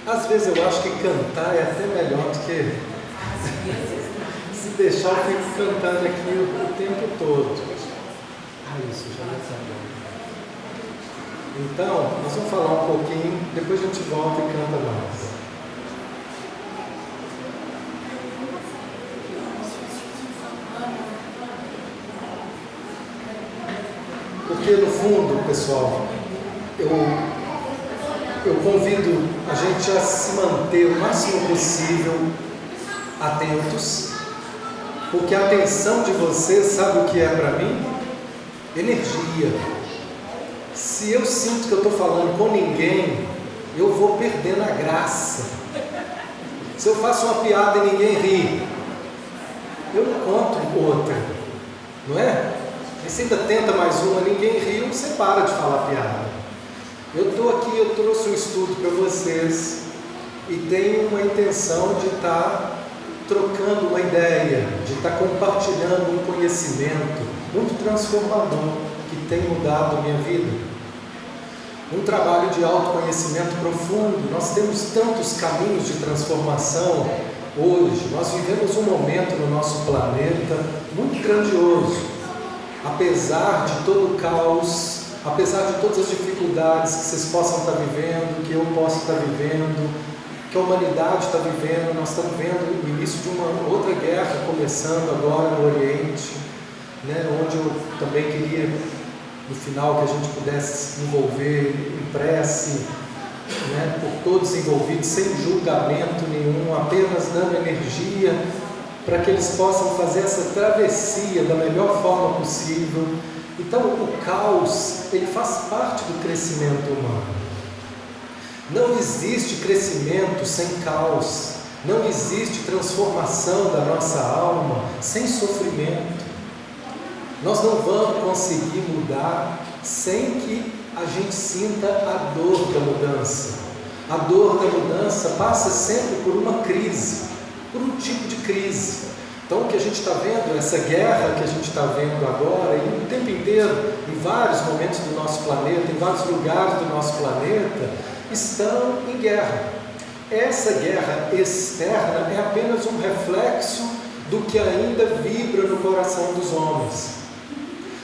Às vezes eu acho que cantar é até melhor do que se deixar eu fico cantando aqui o tempo todo. Isso já não está bom. Então, nós vamos falar um pouquinho, depois a gente volta e canta mais. Porque no fundo, pessoal, eu convido a gente a se manter o máximo possível atentos, porque a atenção de vocês, sabe o que é para mim? Energia. Se eu sinto que eu estou falando com ninguém, eu vou perdendo a graça. Se eu faço uma piada e ninguém ri, eu não conto outra, não é? E você ainda tenta mais uma, ninguém riu, você para de falar piada. Eu estou aqui, eu trouxe um estudo para vocês e tenho uma intenção de estar trocando uma ideia, de estar compartilhando um conhecimento muito transformador que tem mudado a minha vida. Um trabalho de autoconhecimento profundo. Nós temos tantos caminhos de transformação hoje. Nós vivemos um momento no nosso planeta muito grandioso. Apesar de todo o caos, apesar de todas as dificuldades que vocês possam estar vivendo, que eu possa estar vivendo, que a humanidade está vivendo, nós estamos vendo o início de uma outra guerra começando agora no Oriente, né, onde eu também queria, no final, que a gente pudesse se envolver em prece, né, por todos envolvidos, sem julgamento nenhum, apenas dando energia para que eles possam fazer essa travessia da melhor forma possível. Então, o caos, ele faz parte do crescimento humano. Não existe crescimento sem caos. Não existe transformação da nossa alma sem sofrimento. Nós não vamos conseguir mudar sem que a gente sinta a dor da mudança. A dor da mudança passa sempre por uma crise, por um tipo de crise. Então o que a gente está vendo, essa guerra que a gente está vendo agora, e o tempo inteiro, em vários momentos do nosso planeta, em vários lugares do nosso planeta, estão em guerra. Essa guerra externa é apenas um reflexo do que ainda vibra no coração dos homens.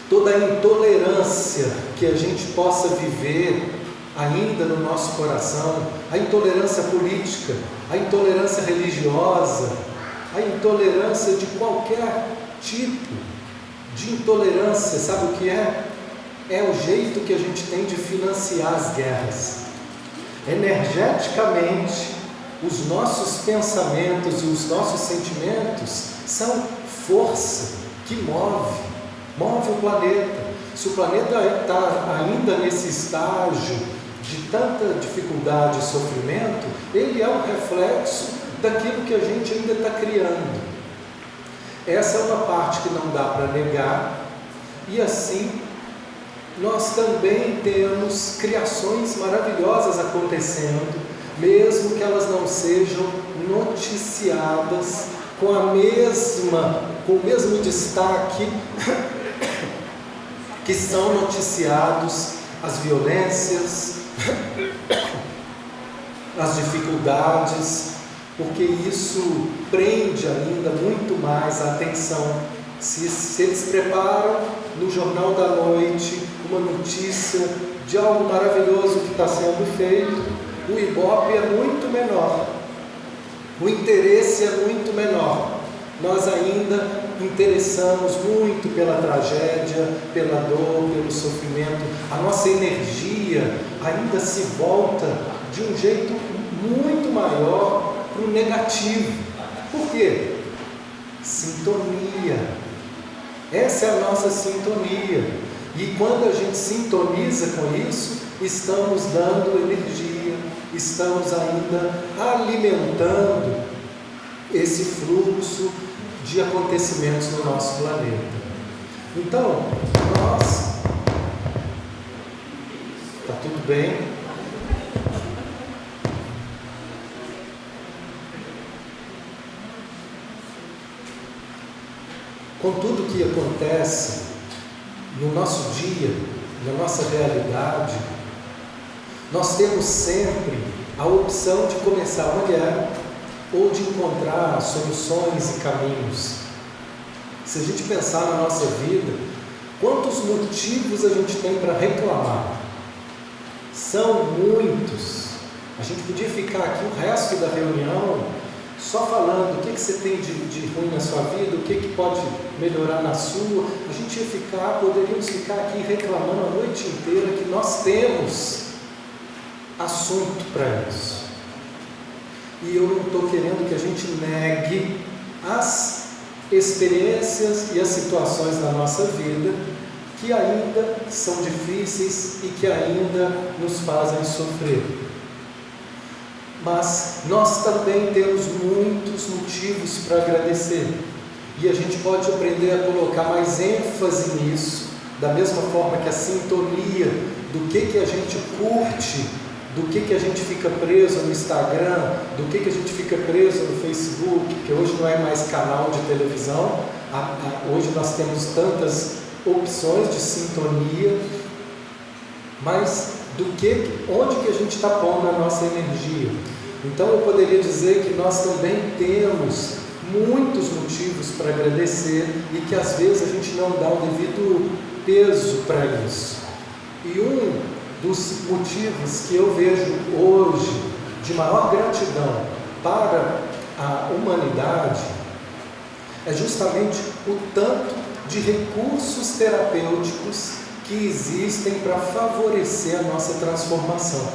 Toda a intolerância que a gente possa viver ainda no nosso coração, a intolerância política, a intolerância religiosa, a intolerância de qualquer tipo de intolerância, sabe o que é? É o jeito que a gente tem de financiar as guerras. Energeticamente, os nossos pensamentos e os nossos sentimentos são força que move o planeta. Se o planeta está ainda nesse estágio de tanta dificuldade e sofrimento, ele é um reflexo daquilo que a gente ainda está criando. Essa é uma parte que não dá para negar, e assim nós também temos criações maravilhosas acontecendo, mesmo que elas não sejam noticiadas com o mesmo destaque que são noticiados as violências, as dificuldades, porque isso prende ainda muito mais a atenção. Se eles preparam no Jornal da Noite uma notícia de algo maravilhoso que está sendo feito, o ibope é muito menor, o interesse é muito menor. Nós ainda interessamos muito pela tragédia, pela dor, pelo sofrimento. A nossa energia ainda se volta de um jeito muito maior para o negativo. Por quê? Sintonia. Essa é a nossa sintonia. E quando a gente sintoniza com isso, estamos dando energia, estamos ainda alimentando esse fluxo de acontecimentos no nosso planeta. Então, está tudo bem? Com tudo que acontece no nosso dia, na nossa realidade, nós temos sempre a opção de começar uma guerra ou de encontrar soluções e caminhos. Se a gente pensar na nossa vida, quantos motivos a gente tem para reclamar? São muitos. A gente podia ficar aqui o resto da reunião só falando o que você tem de ruim na sua vida, o que pode melhorar na sua. A gente poderíamos ficar aqui reclamando a noite inteira que nós temos assunto para isso. E eu não estou querendo que a gente negue as experiências e as situações da nossa vida que ainda são difíceis e que ainda nos fazem sofrer. Mas nós também temos muitos motivos para agradecer. E a gente pode aprender a colocar mais ênfase nisso, da mesma forma que a sintonia do que a gente curte, do que a gente fica preso no Instagram, do que a gente fica preso no Facebook, que hoje não é mais canal de televisão, hoje nós temos tantas opções de sintonia, mas onde que a gente está pondo a nossa energia? Então eu poderia dizer que nós também temos muitos motivos para agradecer e que às vezes a gente não dá o devido peso para isso. E um dos motivos que eu vejo hoje de maior gratidão para a humanidade é justamente o tanto de recursos terapêuticos que existem para favorecer a nossa transformação.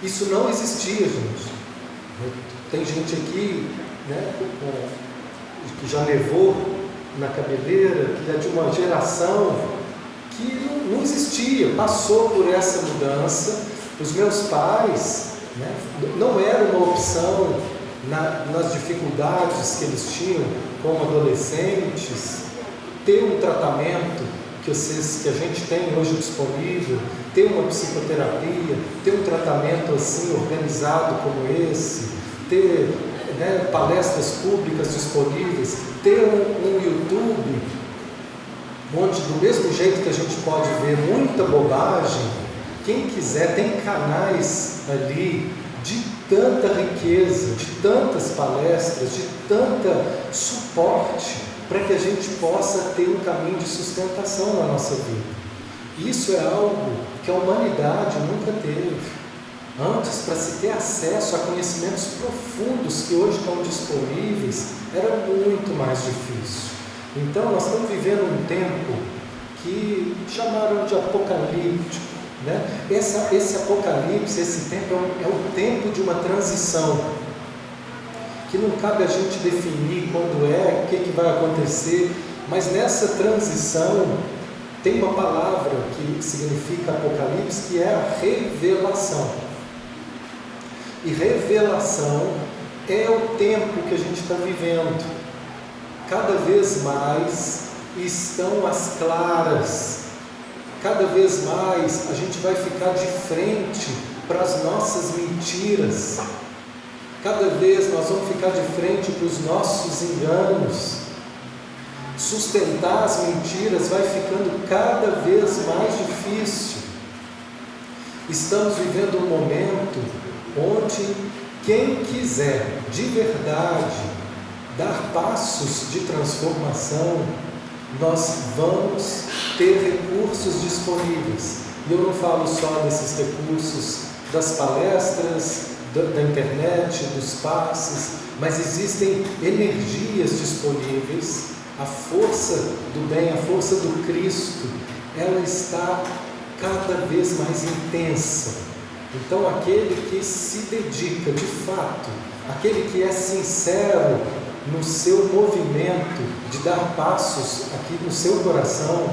Isso não existia, gente. Tem gente aqui, né, que já levou na cabeleira, que é de uma geração que não existia, passou por essa mudança. Os meus pais, né, não era uma opção nas dificuldades que eles tinham como adolescentes, ter um tratamento que a gente tem hoje disponível, ter uma psicoterapia, ter um tratamento assim organizado como esse, ter, né, palestras públicas disponíveis, ter um YouTube, onde do mesmo jeito que a gente pode ver muita bobagem, quem quiser tem canais ali de tanta riqueza, de tantas palestras, de tanta suporte, para que a gente possa ter um caminho de sustentação na nossa vida. Isso é algo que a humanidade nunca teve. Antes, para se ter acesso a conhecimentos profundos que hoje estão disponíveis, era muito mais difícil. Então, nós estamos vivendo um tempo que chamaram de apocalíptico, né? Esse apocalipse, esse tempo é o tempo de uma transição, que não cabe a gente definir quando o que vai acontecer, mas nessa transição tem uma palavra que significa apocalipse, que é a revelação. E revelação é o tempo que a gente está vivendo. Cada vez mais estão as claras, cada vez mais a gente vai ficar de frente para as nossas mentiras, cada vez nós vamos ficar de frente para os nossos enganos. Sustentar as mentiras vai ficando cada vez mais difícil. Estamos vivendo um momento onde quem quiser de verdade dar passos de transformação, nós vamos ter recursos disponíveis. E eu não falo só desses recursos das palestras, da internet, dos passes, mas existem energias disponíveis. A força do bem, a força do Cristo, ela está cada vez mais intensa. Então aquele que se dedica de fato, aquele que é sincero no seu movimento de dar passos aqui no seu coração,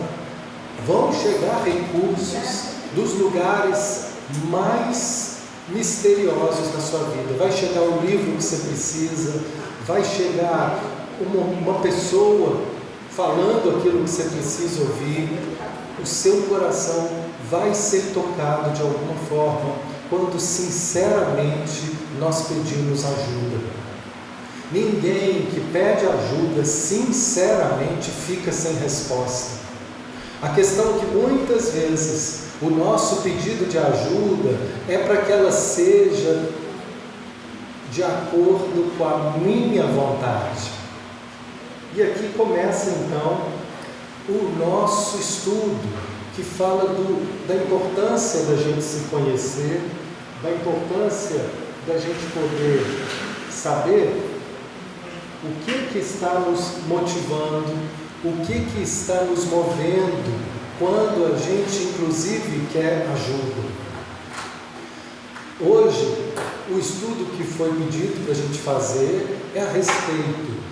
vão chegar recursos dos lugares mais misteriosos da sua vida. Vai chegar o livro que você precisa, vai chegar uma pessoa falando aquilo que você precisa ouvir. O seu coração vai ser tocado de alguma forma quando sinceramente nós pedimos ajuda. Ninguém que pede ajuda sinceramente fica sem resposta. A questão é que muitas vezes o nosso pedido de ajuda é para que ela seja de acordo com a minha vontade. E aqui começa então o nosso estudo, que fala da importância da gente se conhecer, da importância da gente poder saber o que está nos motivando, o que está nos movendo quando a gente inclusive quer ajuda. Hoje, o estudo que foi pedido para a gente fazer é a respeito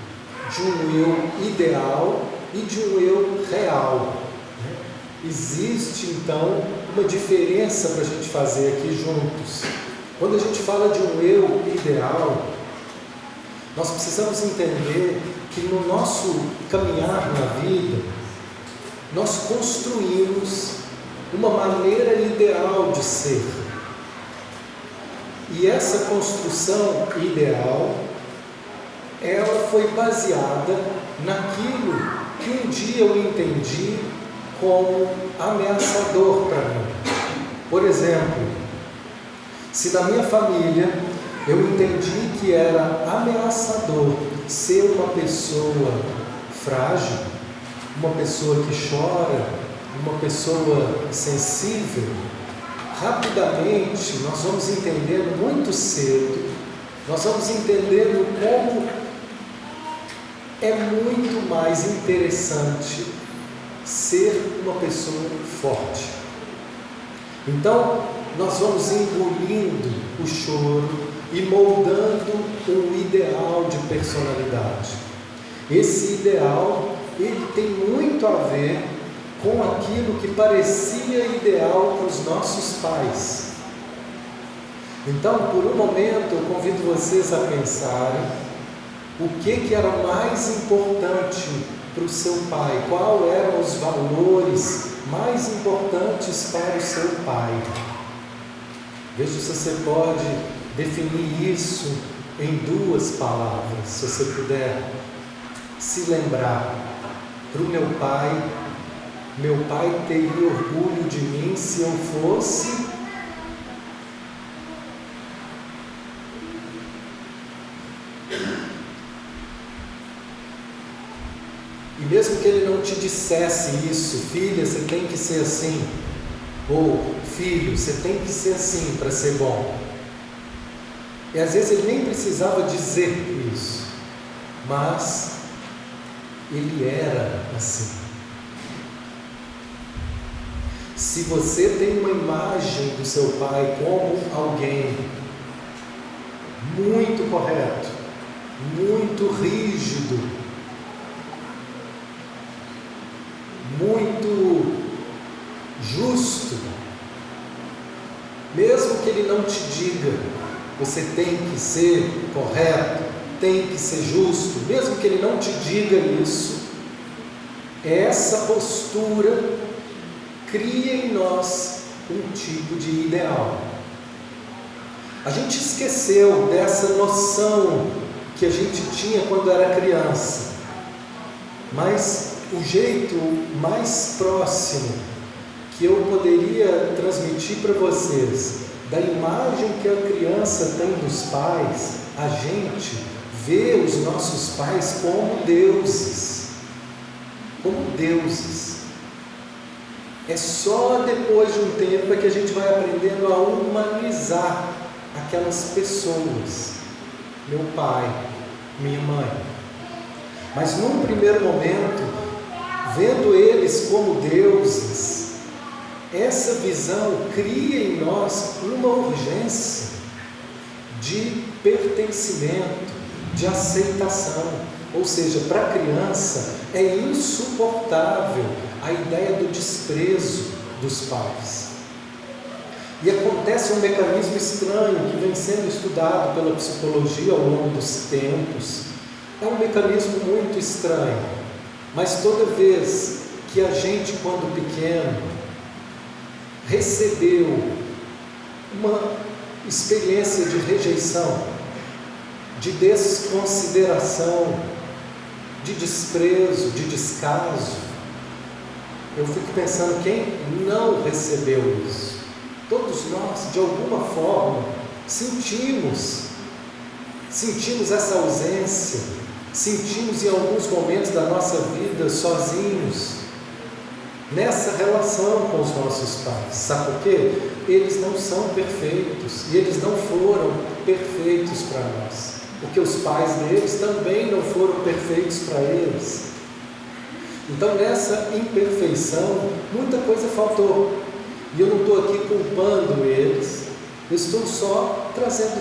de um eu ideal e de um eu real. Existe então uma diferença para a gente fazer aqui juntos. Quando a gente fala de um eu ideal, nós precisamos entender que no nosso caminhar na vida, nós construímos uma maneira ideal de ser. E essa construção ideal, ela foi baseada naquilo que um dia eu entendi como ameaçador para mim. Por exemplo, se na minha família eu entendi que era ameaçador ser uma pessoa frágil, uma pessoa que chora, uma pessoa sensível, rapidamente nós vamos entendendo muito cedo, nós vamos entendendo como é muito mais interessante ser uma pessoa forte. Então, nós vamos engolindo o choro e moldando um ideal de personalidade. Esse ideal, ele tem muito a ver com aquilo que parecia ideal para os nossos pais. Então, por um momento, eu convido vocês a pensarem o que era mais importante para o seu pai, quais eram os valores mais importantes para o seu pai. Veja se você pode definir isso em 2 palavras, se você puder se lembrar. Para o meu pai teria orgulho de mim se eu fosse e mesmo que ele não te dissesse isso, filha, você tem que ser assim, ou filho, você tem que ser assim para ser bom. E às vezes ele nem precisava dizer isso, mas ele era assim. Se você tem uma imagem do seu pai como alguém muito correto, muito rígido, muito justo, mesmo que ele não te diga, você tem que ser correto, tem que ser justo, mesmo que ele não te diga isso, essa postura cria em nós um tipo de ideal. A gente esqueceu dessa noção que a gente tinha quando era criança, mas o jeito mais próximo que eu poderia transmitir para vocês da imagem que a criança tem dos pais, a gente vê os nossos pais como deuses. Como deuses. É só depois de um tempo é que a gente vai aprendendo a humanizar aquelas pessoas. Meu pai, minha mãe. Mas num primeiro momento, vendo eles como deuses, essa visão cria em nós uma urgência de pertencimento, de aceitação. Ou seja, para a criança é insuportável a ideia do desprezo dos pais. E acontece um mecanismo estranho que vem sendo estudado pela psicologia ao longo dos tempos. É um mecanismo muito estranho, mas toda vez que a gente, quando pequeno, recebeu uma experiência de rejeição, de desconsideração, de desprezo, de descaso, eu fico pensando quem não recebeu isso. Todos nós, de alguma forma, sentimos essa ausência, sentimos em alguns momentos da nossa vida sozinhos, nessa relação com os nossos pais. Sabe por quê? Eles não são perfeitos e eles não foram perfeitos para nós, porque os pais deles também não foram perfeitos para eles. Então, nessa imperfeição, muita coisa faltou. E eu não estou aqui culpando eles, eu estou só trazendo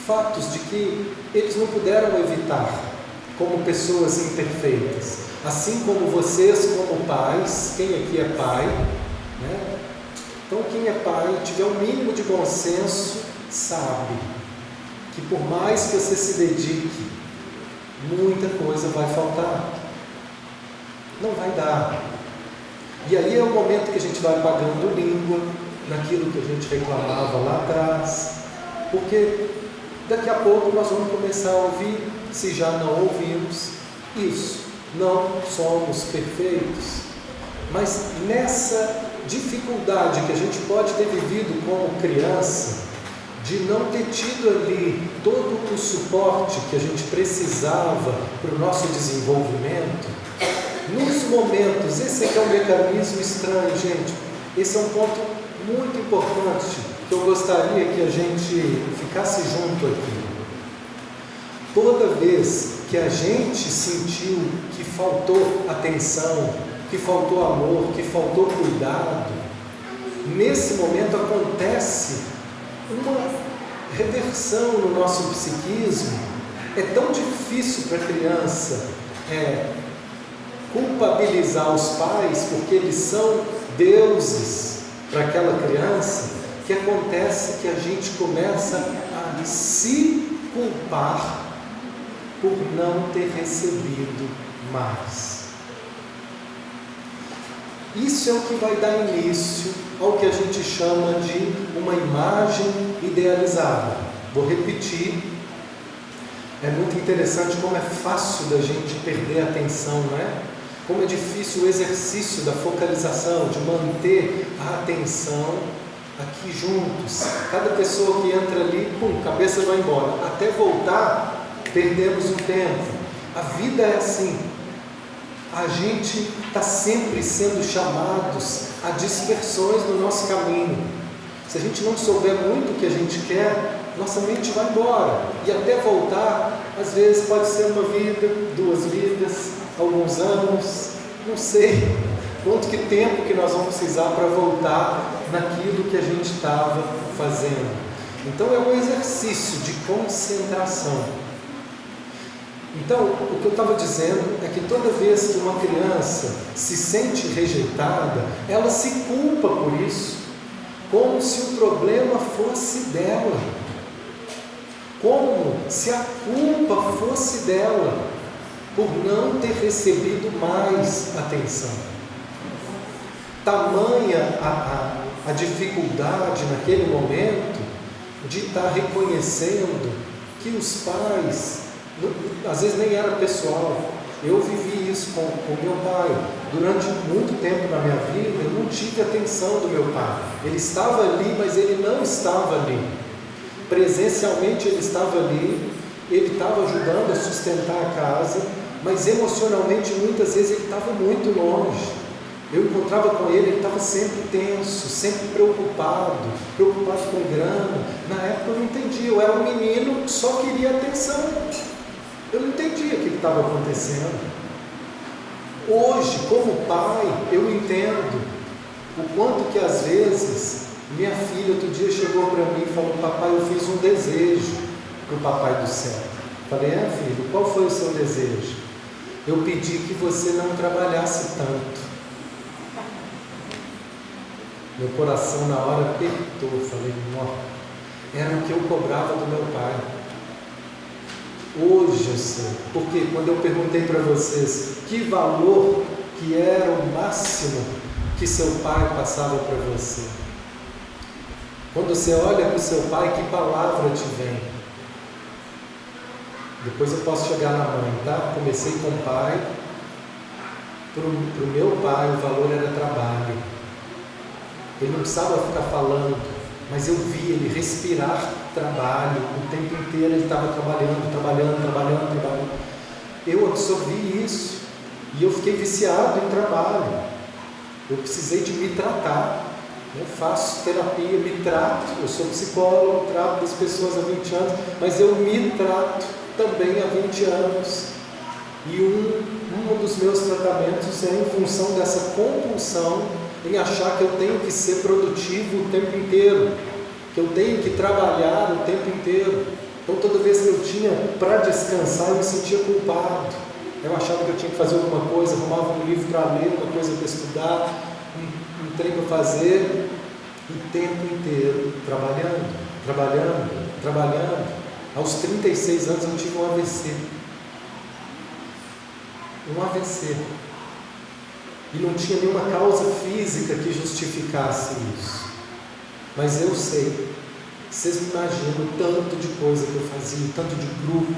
fatos de que eles não puderam evitar, como pessoas imperfeitas. Assim como vocês, como pais, quem aqui é pai, né? Então, quem é pai, tiver o mínimo de bom senso, sabe que por mais que você se dedique, muita coisa vai faltar. Não vai dar. E aí é o momento que a gente vai pagando língua naquilo que a gente reclamava lá atrás, porque daqui a pouco nós vamos começar a ouvir, se já não ouvimos, isso, não somos perfeitos. Mas nessa dificuldade que a gente pode ter vivido como criança, de não ter tido ali todo o suporte que a gente precisava para o nosso desenvolvimento, nos momentos, esse aqui é um mecanismo estranho, gente, esse é um ponto muito importante, que eu gostaria que a gente ficasse junto aqui. Toda vez que a gente sentiu que faltou atenção, que faltou amor, que faltou cuidado, nesse momento acontece uma reversão no nosso psiquismo. É tão difícil para a criança culpabilizar os pais, porque eles são deuses para aquela criança, que acontece que a gente começa a se culpar por não ter recebido mais. Isso é o que vai dar início ao que a gente chama de uma imagem idealizada. Vou repetir. É muito interessante como é fácil da gente perder a atenção, não é? Como é difícil o exercício da focalização, de manter a atenção aqui juntos. Cada pessoa que entra ali, cabeça vai embora. Até voltar, perdemos um tempo. A vida é assim. A gente está sempre sendo chamados a dispersões no nosso caminho. Se a gente não souber muito o que a gente quer, nossa mente vai embora. E até voltar, às vezes pode ser uma vida, 2 vidas, alguns anos, não sei quanto que tempo que nós vamos precisar para voltar naquilo que a gente estava fazendo. Então é um exercício de concentração. Então, o que eu estava dizendo é que toda vez que uma criança se sente rejeitada, ela se culpa por isso, como se o problema fosse dela, como se a culpa fosse dela, por não ter recebido mais atenção. Tamanha a dificuldade naquele momento de estar reconhecendo que os pais, às vezes nem era pessoal. Eu vivi isso com meu pai. Durante muito tempo na minha vida, eu não tive atenção do meu pai. Ele estava ali, mas ele não estava ali. Presencialmente ele estava ali, ele estava ajudando a sustentar a casa, mas emocionalmente muitas vezes ele estava muito longe. Eu encontrava com ele, ele estava sempre tenso, sempre preocupado com grana. Na época eu não entendia, eu era um menino que só queria atenção. Eu não entendia o que estava acontecendo. Hoje, como pai, eu entendo o quanto que às vezes minha filha outro dia chegou para mim e falou: papai, eu fiz um desejo para o papai do céu. Falei: filho, qual foi o seu desejo? Eu pedi que você não trabalhasse tanto. Meu coração na hora apertou. Falei: era o que eu cobrava do meu pai. Hoje eu sei, porque quando eu perguntei para vocês que valor que era o máximo que seu pai passava para você, quando você olha para o seu pai, que palavra te vem? Depois eu posso chegar na mãe, tá? Comecei com o pai, Para o meu pai, o valor era trabalho. Ele não precisava ficar falando, mas eu vi ele respirar trabalho. O tempo inteiro ele estava trabalhando. Eu absorvi isso e eu fiquei viciado em trabalho. Eu precisei de me tratar. Eu faço terapia, me trato. Eu sou psicólogo, trato das pessoas há 20 anos, mas eu me trato também há 20 anos. E um dos meus tratamentos é em função dessa compulsão em achar que eu tenho que ser produtivo o tempo inteiro, que eu tenho que trabalhar o tempo inteiro. Então toda vez que eu tinha para descansar, eu me sentia culpado. Eu achava que eu tinha que fazer alguma coisa, arrumava um livro para ler, uma coisa para estudar, um trem para fazer, o tempo inteiro trabalhando. Aos 36 anos eu tive um AVC. E não tinha nenhuma causa física que justificasse isso. Mas eu sei, vocês me imaginam o tanto de coisa que eu fazia, tanto de grupo,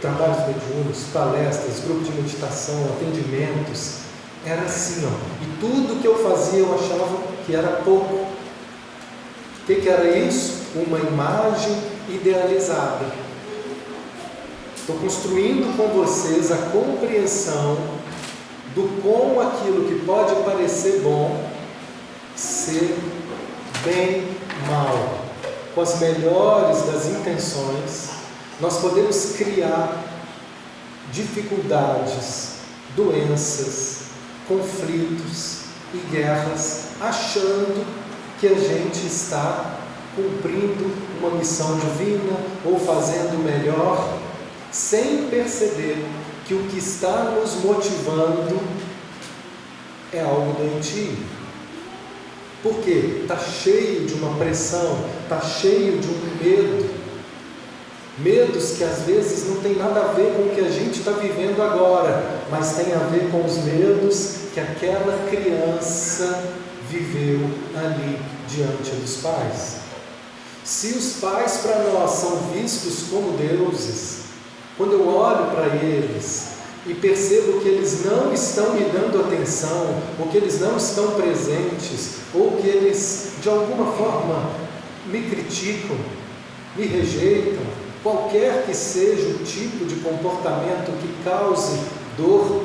trabalhos mediúnicos, palestras, grupo de meditação, atendimentos. Era assim, e tudo que eu fazia eu achava que era pouco. O que era isso? Uma imagem idealizada. Estou construindo com vocês a compreensão do como aquilo que pode parecer bom, ser bem mal. Com as melhores das intenções, nós podemos criar dificuldades, doenças, conflitos e guerras, achando que a gente está cumprindo uma missão divina ou fazendo melhor, sem perceber que o que está nos motivando é algo doentio. Por quê? Está cheio de uma pressão, está cheio de um medo. Medos que às vezes não tem nada a ver com o que a gente está vivendo agora, mas tem a ver com os medos que aquela criança viveu ali diante dos pais. Se os pais para nós são vistos como deuses, quando eu olho para eles e percebo que eles não estão me dando atenção, ou que eles não estão presentes, ou que eles de alguma forma me criticam, me rejeitam, qualquer que seja o tipo de comportamento que cause dor,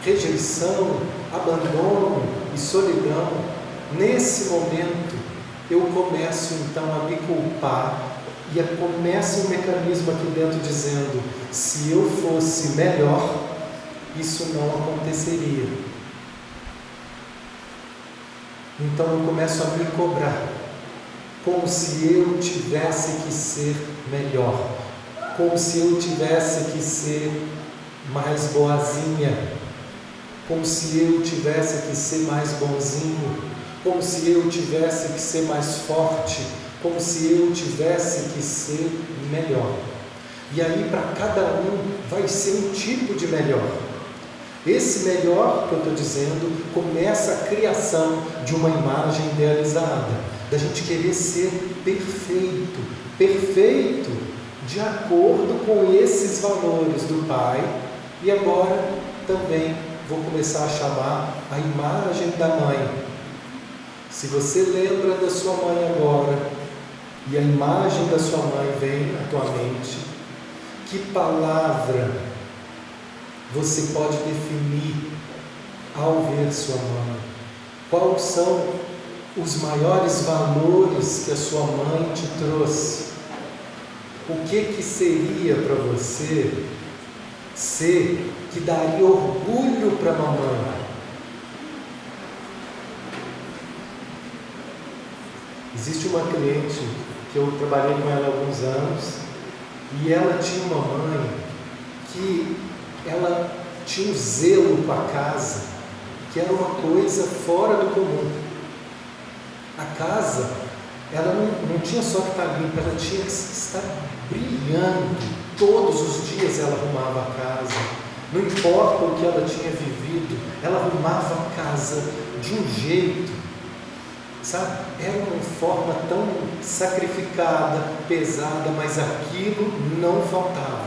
rejeição, abandono e solidão, nesse momento eu começo então a me culpar e começa um mecanismo aqui dentro dizendo: se eu fosse melhor, isso não aconteceria. Então eu começo a me cobrar, como se eu tivesse que ser melhor, como se eu tivesse que ser mais boazinha, como se eu tivesse que ser mais bonzinho, como se eu tivesse que ser mais forte, como se eu tivesse que ser melhor. E aí para cada um vai ser um tipo de melhor. Esse melhor que eu estou dizendo começa a criação de uma imagem idealizada, da gente querer ser perfeito, perfeito de acordo com esses valores do Pai. E agora também vou começar a chamar a imagem da mãe. Se você lembra da sua mãe agora, e a imagem da sua mãe vem à tua mente, que palavra você pode definir ao ver sua mãe? Quais são os maiores valores que a sua mãe te trouxe? O que seria para você ser que daria orgulho para a mamãe? Existe uma cliente que eu trabalhei com ela há alguns anos, e ela tinha uma mãe que ela tinha um zelo com a casa, que era uma coisa fora do comum. A casa, ela não tinha só que estar limpa, ela tinha que estar brilhando. Todos os dias ela arrumava a casa, não importa o que ela tinha vivido, ela arrumava a casa de um jeito, sabe? Era uma forma tão sacrificada, pesada, mas aquilo não faltava.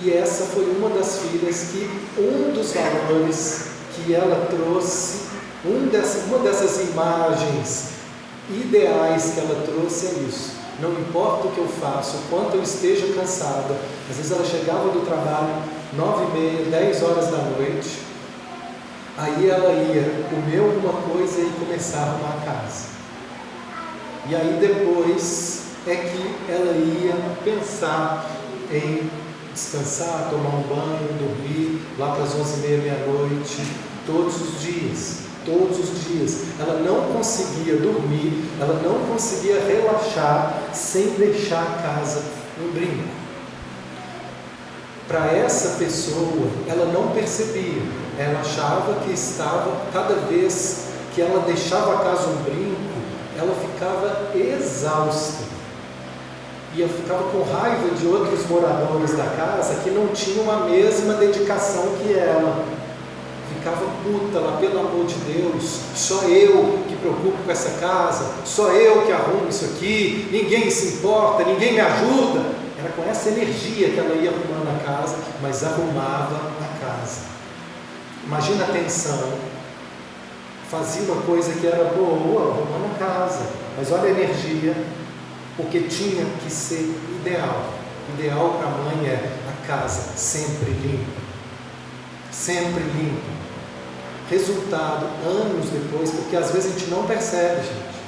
E essa foi uma das filhas que um dos valores que ela trouxe, uma dessas imagens ideais que ela trouxe é isso. Não importa o que eu faço, o quanto eu esteja cansada. Às vezes ela chegava do trabalho 9h30, 10 horas da noite, aí ela ia comer alguma coisa e começar a arrumar a casa. E aí depois é que ela ia pensar em descansar, tomar um banho, dormir lá para as 11h30, meia-noite, todos os dias. Ela não conseguia dormir, ela não conseguia relaxar sem deixar a casa um brinco. Para essa pessoa, ela não percebia, ela achava que estava, cada vez que ela deixava a casa um brinco, ela ficava exausta. E eu ficava com raiva de outros moradores da casa que não tinham a mesma dedicação que ela. Ficava puta lá, pelo amor de Deus, só eu que preocupo com essa casa, só eu que arrumo isso aqui, ninguém se importa, ninguém me ajuda. Era com essa energia que ela ia arrumando a casa, mas arrumava a casa. Imagina a tensão. Fazia uma coisa que era boa, arrumando a casa, mas olha a energia, porque tinha que ser ideal. Ideal para a mãe é a casa sempre limpa. Sempre limpa. Resultado, anos depois, porque às vezes a gente não percebe, gente.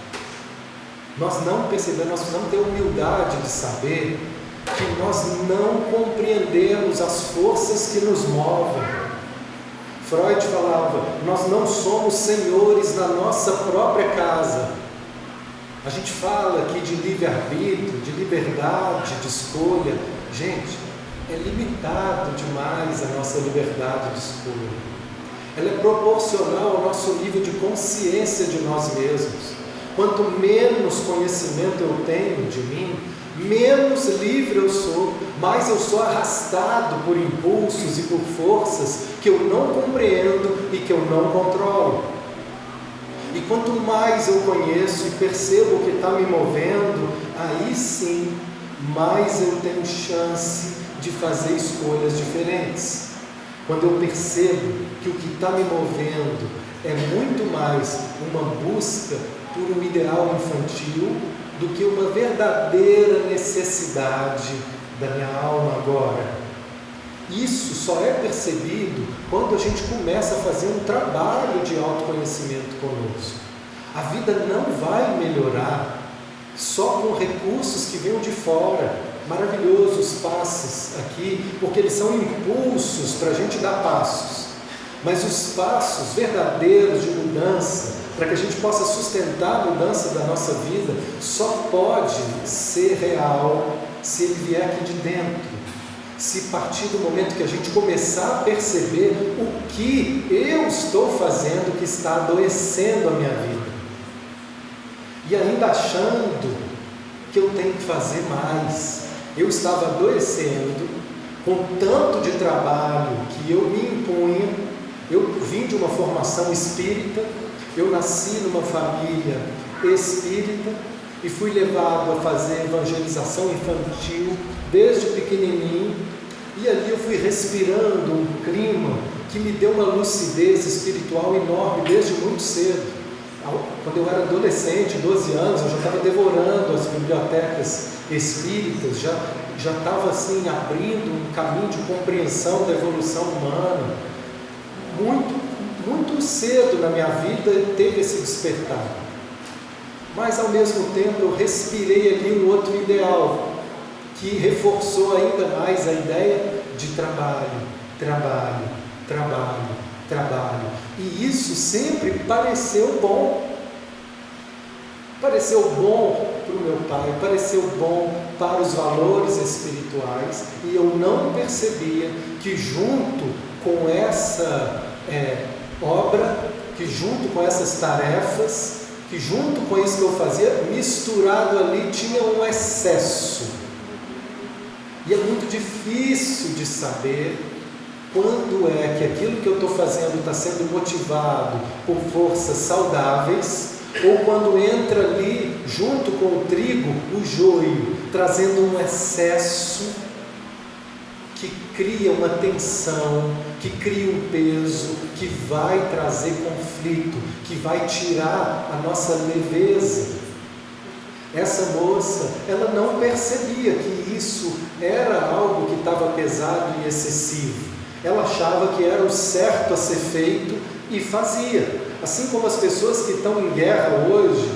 Nós não percebemos, nós precisamos ter humildade de saber que nós não compreendemos as forças que nos movem. Freud falava, nós não somos senhores da nossa própria casa. A gente fala aqui de livre-arbítrio, de liberdade, de escolha. Gente, é limitado demais a nossa liberdade de escolha. Ela é proporcional ao nosso nível de consciência de nós mesmos. Quanto menos conhecimento eu tenho de mim, menos livre eu sou, mais eu sou arrastado por impulsos e por forças que eu não compreendo e que eu não controlo. E quanto mais eu conheço e percebo o que está me movendo, aí sim, mais eu tenho chance de fazer escolhas diferentes. Quando eu percebo que o que está me movendo é muito mais uma busca por um ideal infantil do que uma verdadeira necessidade da minha alma agora. Isso só é percebido quando a gente começa a fazer um trabalho de autoconhecimento conosco. A vida não vai melhorar só com recursos que venham de fora. Maravilhosos passos aqui, porque eles são impulsos para a gente dar passos. Mas os passos verdadeiros de mudança, para que a gente possa sustentar a mudança da nossa vida, só pode ser real se ele vier aqui de dentro. Se partir do momento que a gente começar a perceber o que eu estou fazendo que está adoecendo a minha vida. E ainda achando que eu tenho que fazer mais. Eu estava adoecendo com tanto de trabalho que eu me impunha. Eu vim de uma formação espírita, eu nasci numa família espírita e fui levado a fazer evangelização infantil desde pequenininho, e ali eu fui respirando um clima que me deu uma lucidez espiritual enorme desde muito cedo. Quando eu era adolescente, 12 anos, eu já estava devorando as bibliotecas espíritas, já estava assim, abrindo um caminho de compreensão da evolução humana. Muito cedo na minha vida teve esse despertar. Mas ao mesmo tempo eu respirei ali um outro ideal, que reforçou ainda mais a ideia de trabalho. E isso sempre pareceu bom. Pareceu bom para o meu pai, pareceu bom para os valores espirituais, e eu não percebia que junto com essa obra, que junto com essas tarefas, que junto com isso que eu fazia, misturado ali tinha um excesso. E é muito difícil de saber quando é que aquilo que eu estou fazendo está sendo motivado por forças saudáveis, ou quando entra ali, junto com o trigo, o joio, trazendo um excesso que que cria uma tensão, que cria um peso, que vai trazer conflito, que vai tirar a nossa leveza. Essa moça, ela não percebia que isso era algo que estava pesado e excessivo. Ela achava que era o certo a ser feito e fazia. Assim como as pessoas que estão em guerra hoje,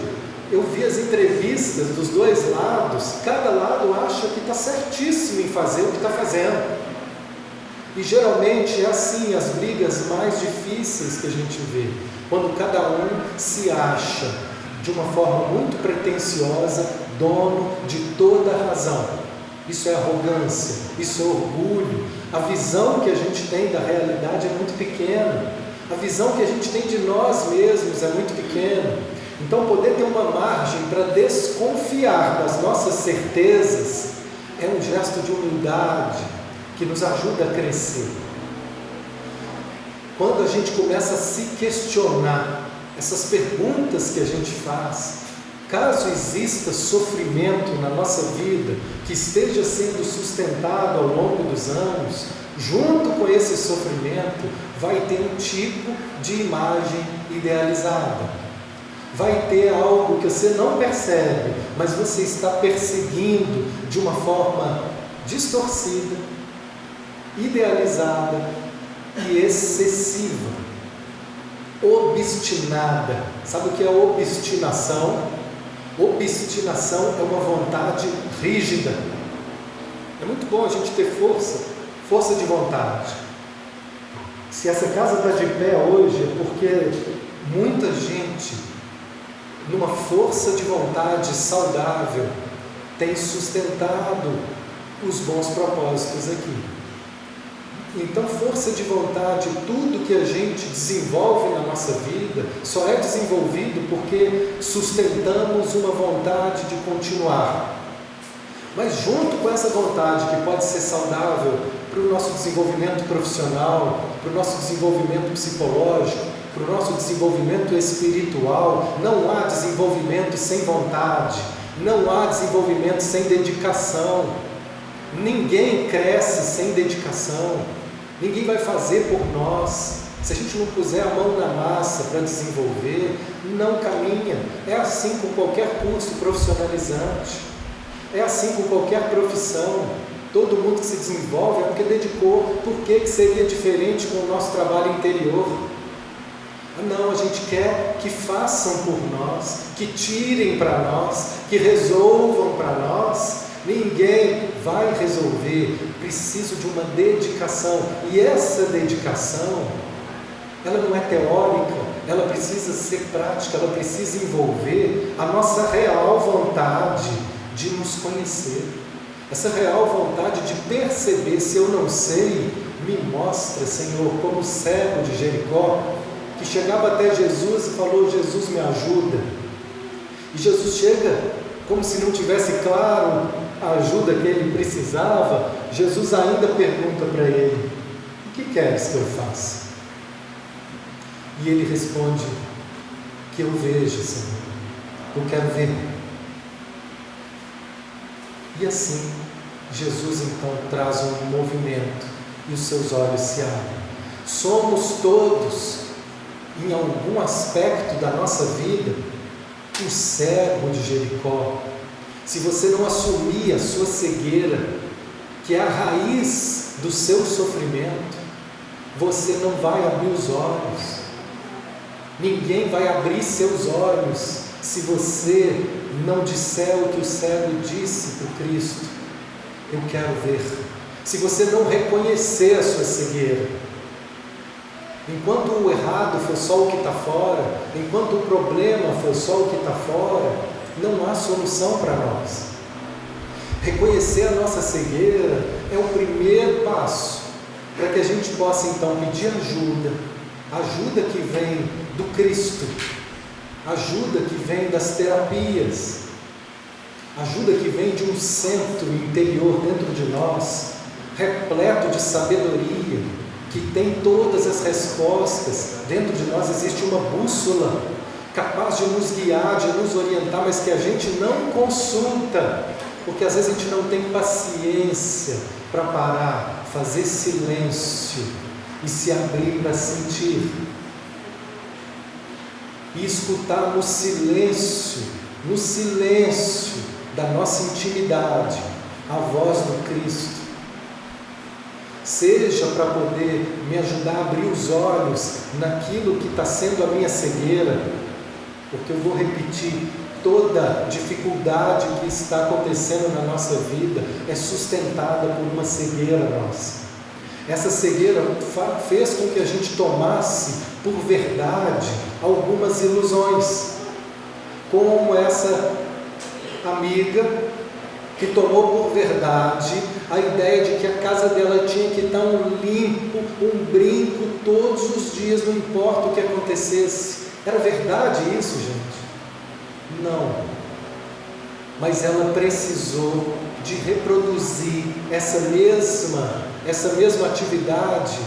eu vi as entrevistas dos dois lados, cada lado acha que está certíssimo em fazer o que está fazendo. E geralmente é assim as brigas mais difíceis que a gente vê, quando cada um se acha de uma forma muito pretensiosa, dono de toda a razão. Isso é arrogância, isso é orgulho. A visão que a gente tem da realidade é muito pequena. A visão que a gente tem de nós mesmos é muito pequena. Então, poder ter uma margem para desconfiar das nossas certezas é um gesto de humildade que nos ajuda a crescer. Quando a gente começa a se questionar, essas perguntas que a gente faz, caso exista sofrimento na nossa vida, que esteja sendo sustentado ao longo dos anos, junto com esse sofrimento, vai ter um tipo de imagem idealizada. Vai ter algo que você não percebe, mas você está perseguindo de uma forma distorcida, idealizada e excessiva. Obstinada. Sabe o que é obstinação? Obstinação é uma vontade rígida. É muito bom a gente ter força de vontade. Se essa casa está de pé hoje é porque muita gente, numa força de vontade saudável, tem sustentado os bons propósitos aqui. Então, força de vontade, tudo que a gente desenvolve na nossa vida, só é desenvolvido porque sustentamos uma vontade de continuar. Mas junto com essa vontade, que pode ser saudável para o nosso desenvolvimento profissional, para o nosso desenvolvimento psicológico, para o nosso desenvolvimento espiritual, não há desenvolvimento sem vontade, não há desenvolvimento sem dedicação. Ninguém cresce sem dedicação, ninguém vai fazer por nós. Se a gente não puser a mão na massa para desenvolver, não caminha. É assim com qualquer curso profissionalizante, é assim com qualquer profissão. Todo mundo que se desenvolve é porque dedicou. Por que seria diferente com o nosso trabalho interior? Não, a gente quer que façam por nós, que tirem para nós, que resolvam para nós. Ninguém vai resolver, preciso de uma dedicação, e essa dedicação, ela não é teórica, ela precisa ser prática, ela precisa envolver a nossa real vontade de nos conhecer, essa real vontade de perceber. Se eu não sei, me mostra, Senhor, como o cego de Jericó, que chegava até Jesus e falou: Jesus, me ajuda. E Jesus chega como se não tivesse claro a ajuda que ele precisava. Jesus ainda pergunta para ele: o que queres que eu faça? E ele responde: que eu veja, Senhor, eu quero ver. E assim, Jesus então traz um movimento e os seus olhos se abrem. Somos todos, em algum aspecto da nossa vida, o cego de Jericó. Se você não assumir a sua cegueira, que é a raiz do seu sofrimento, você não vai abrir os olhos. Ninguém vai abrir seus olhos se você não disser o que o cego disse para o Cristo: eu quero ver. Se você não reconhecer a sua cegueira. Enquanto o errado for só o que está fora, enquanto o problema for só o que está fora, não há solução para nós. Reconhecer a nossa cegueira é o primeiro passo para que a gente possa então pedir ajuda, ajuda que vem do Cristo, ajuda que vem das terapias, ajuda que vem de um centro interior dentro de nós, repleto de sabedoria, que tem todas as respostas. Dentro de nós existe uma bússola capaz de nos guiar, de nos orientar, mas que a gente não consulta. Porque às vezes a gente não tem paciência para parar, fazer silêncio e se abrir para sentir. E escutar no silêncio da nossa intimidade, a voz do Cristo. Seja para poder me ajudar a abrir os olhos naquilo que está sendo a minha cegueira, porque eu vou repetir, toda dificuldade que está acontecendo na nossa vida é sustentada por uma cegueira nossa. Essa cegueira fez com que a gente tomasse por verdade algumas ilusões, como essa amiga que tomou por verdade a ideia de que a casa dela tinha que estar limpo, um brinco todos os dias, não importa o que acontecesse. Era verdade isso, gente? Não. Mas ela precisou de reproduzir essa mesma atividade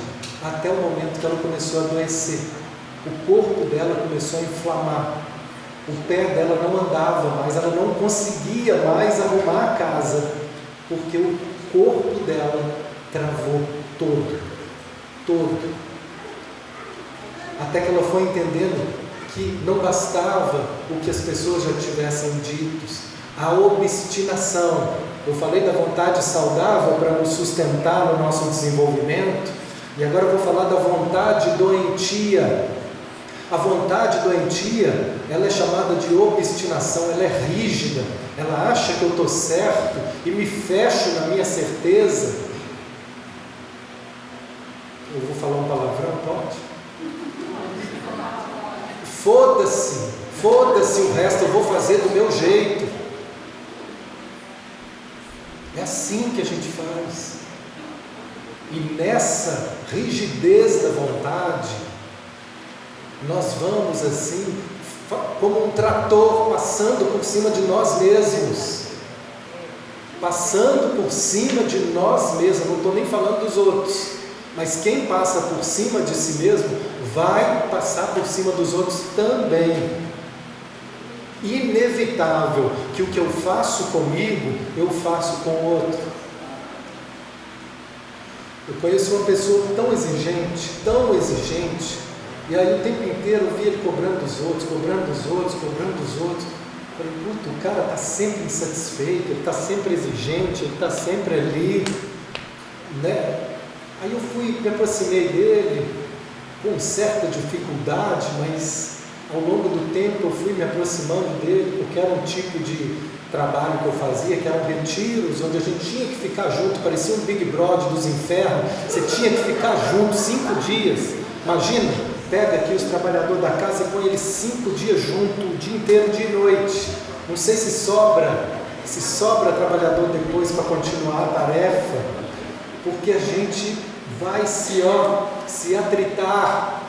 até o momento que ela começou a adoecer. O corpo dela começou a inflamar. O pé dela não andava mais, ela não conseguia mais arrumar a casa, porque o corpo dela travou todo. Até que ela foi entendendo que não bastava o que as pessoas já tivessem dito, a obstinação. Eu falei da vontade saudável para nos sustentar no nosso desenvolvimento, e agora eu vou falar da vontade doentia. A vontade doentia, ela é chamada de obstinação, ela é rígida, ela acha que eu estou certo e me fecho na minha certeza. Eu vou falar um palavrão, pode? Foda-se o resto, eu vou fazer do meu jeito. É assim que a gente faz. E nessa rigidez da vontade, nós vamos assim, como um trator passando por cima de nós mesmos. Passando por cima de nós mesmos, não estou nem falando dos outros, mas quem passa por cima de si mesmo, vai passar por cima dos outros também. Inevitável que o que eu faço comigo, eu faço com o outro. Eu conheço uma pessoa tão exigente, e aí o tempo inteiro eu via ele cobrando dos outros. Falei, puta, o cara está sempre insatisfeito, ele está sempre exigente, ele está sempre ali, né? Aí eu me aproximei dele com certa dificuldade, mas ao longo do tempo eu fui me aproximando dele, porque era um tipo de trabalho que eu fazia, que eram retiros, onde a gente tinha que ficar junto, parecia um Big Brother dos infernos, você tinha que ficar junto 5 dias, imagina, pega aqui os trabalhadores da casa e põe eles 5 dias junto, o dia inteiro, dia e noite, não sei se sobra trabalhador depois para continuar a tarefa, porque a gente vai se atritar,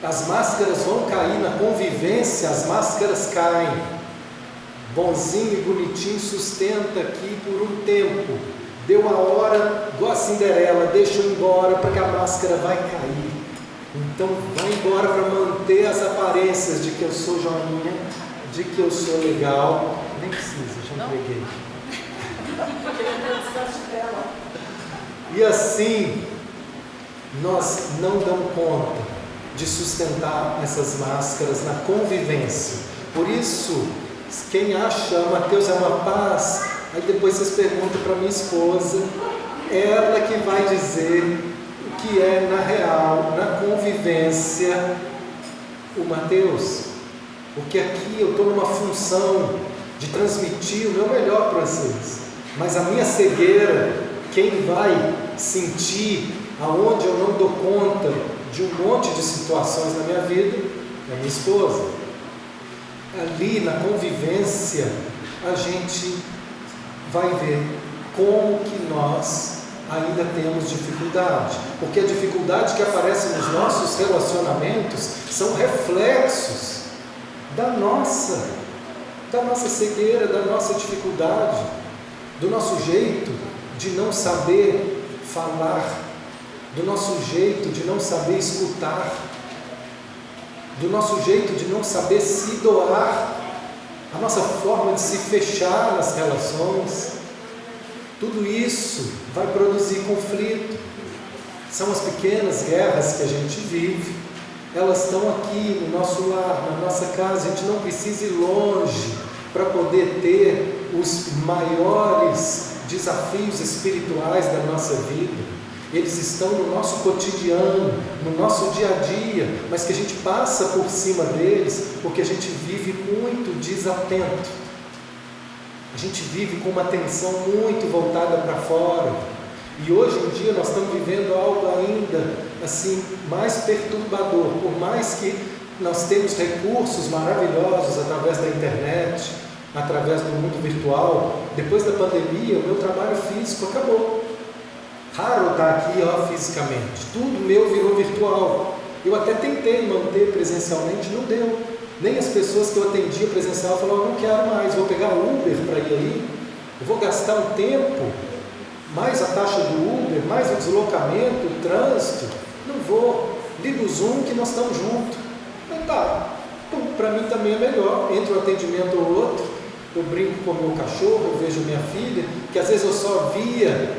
as máscaras vão cair na convivência, as máscaras caem, bonzinho e bonitinho sustenta aqui por um tempo, deu a hora, igual a Cinderela, deixa eu ir embora porque a máscara vai cair, então vai embora para manter as aparências de que eu sou joinha, de que eu sou legal, nem precisa, já entreguei. E assim, nós não damos conta de sustentar essas máscaras na convivência. Por isso, quem acha Mateus é uma paz, aí depois vocês perguntam para minha esposa, ela que vai dizer o que é na real, na convivência, o Mateus. Porque aqui eu estou numa função de transmitir o meu melhor para vocês, mas a minha cegueira, quem vai sentir aonde eu não dou conta de um monte de situações na minha vida é minha esposa. Ali na convivência a gente vai ver como que nós ainda temos dificuldade, porque a dificuldade que aparece nos nossos relacionamentos são reflexos da nossa cegueira, da nossa dificuldade, do nosso jeito de não saber falar, do nosso jeito de não saber escutar, do nosso jeito de não saber se doar. a nossa forma de se fechar nas relações, tudo isso vai produzir conflito. São as pequenas guerras que a gente vive, elas estão aqui no nosso lar, na nossa casa. A gente não precisa ir longe para poder ter os maiores desafios espirituais da nossa vida. Eles estão no nosso cotidiano, no nosso dia a dia, mas que a gente passa por cima deles porque a gente vive muito desatento. A gente vive com uma atenção muito voltada para fora. E hoje em dia nós estamos vivendo algo ainda assim mais perturbador. Por mais que nós temos recursos maravilhosos através da internet, através do mundo virtual, depois da pandemia o meu trabalho físico acabou. Raro estar aqui fisicamente, tudo meu virou virtual. Eu até tentei manter presencialmente, não deu. Nem as pessoas que eu atendia presencial falavam: não quero mais, vou pegar Uber para ir aí, eu vou gastar um tempo, mais a taxa do Uber, mais o deslocamento, o trânsito, não vou, liga o Zoom que nós estamos juntos. Então tá, para mim também é melhor, entre um atendimento ou outro, eu brinco com o meu cachorro, eu vejo minha filha, que às vezes eu só via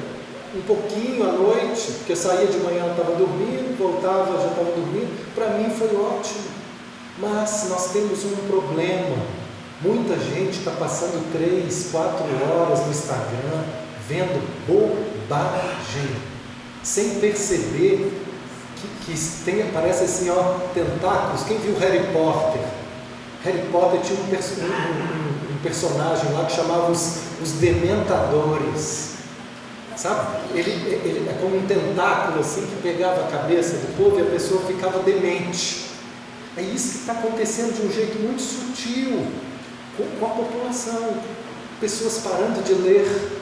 um pouquinho à noite, porque eu saía de manhã, eu estava dormindo, voltava, já estava dormindo. Para mim foi ótimo. Mas nós temos um problema. Muita gente está passando 3, 4 horas no Instagram vendo bobagem, sem perceber que parece assim, tentáculos. Quem viu Harry Potter? Harry Potter tinha um personagem lá que chamava os Dementadores. Sabe? Ele é como um tentáculo assim, que pegava a cabeça do povo e a pessoa ficava demente. É isso que está acontecendo de um jeito muito sutil com a população. Pessoas parando de ler,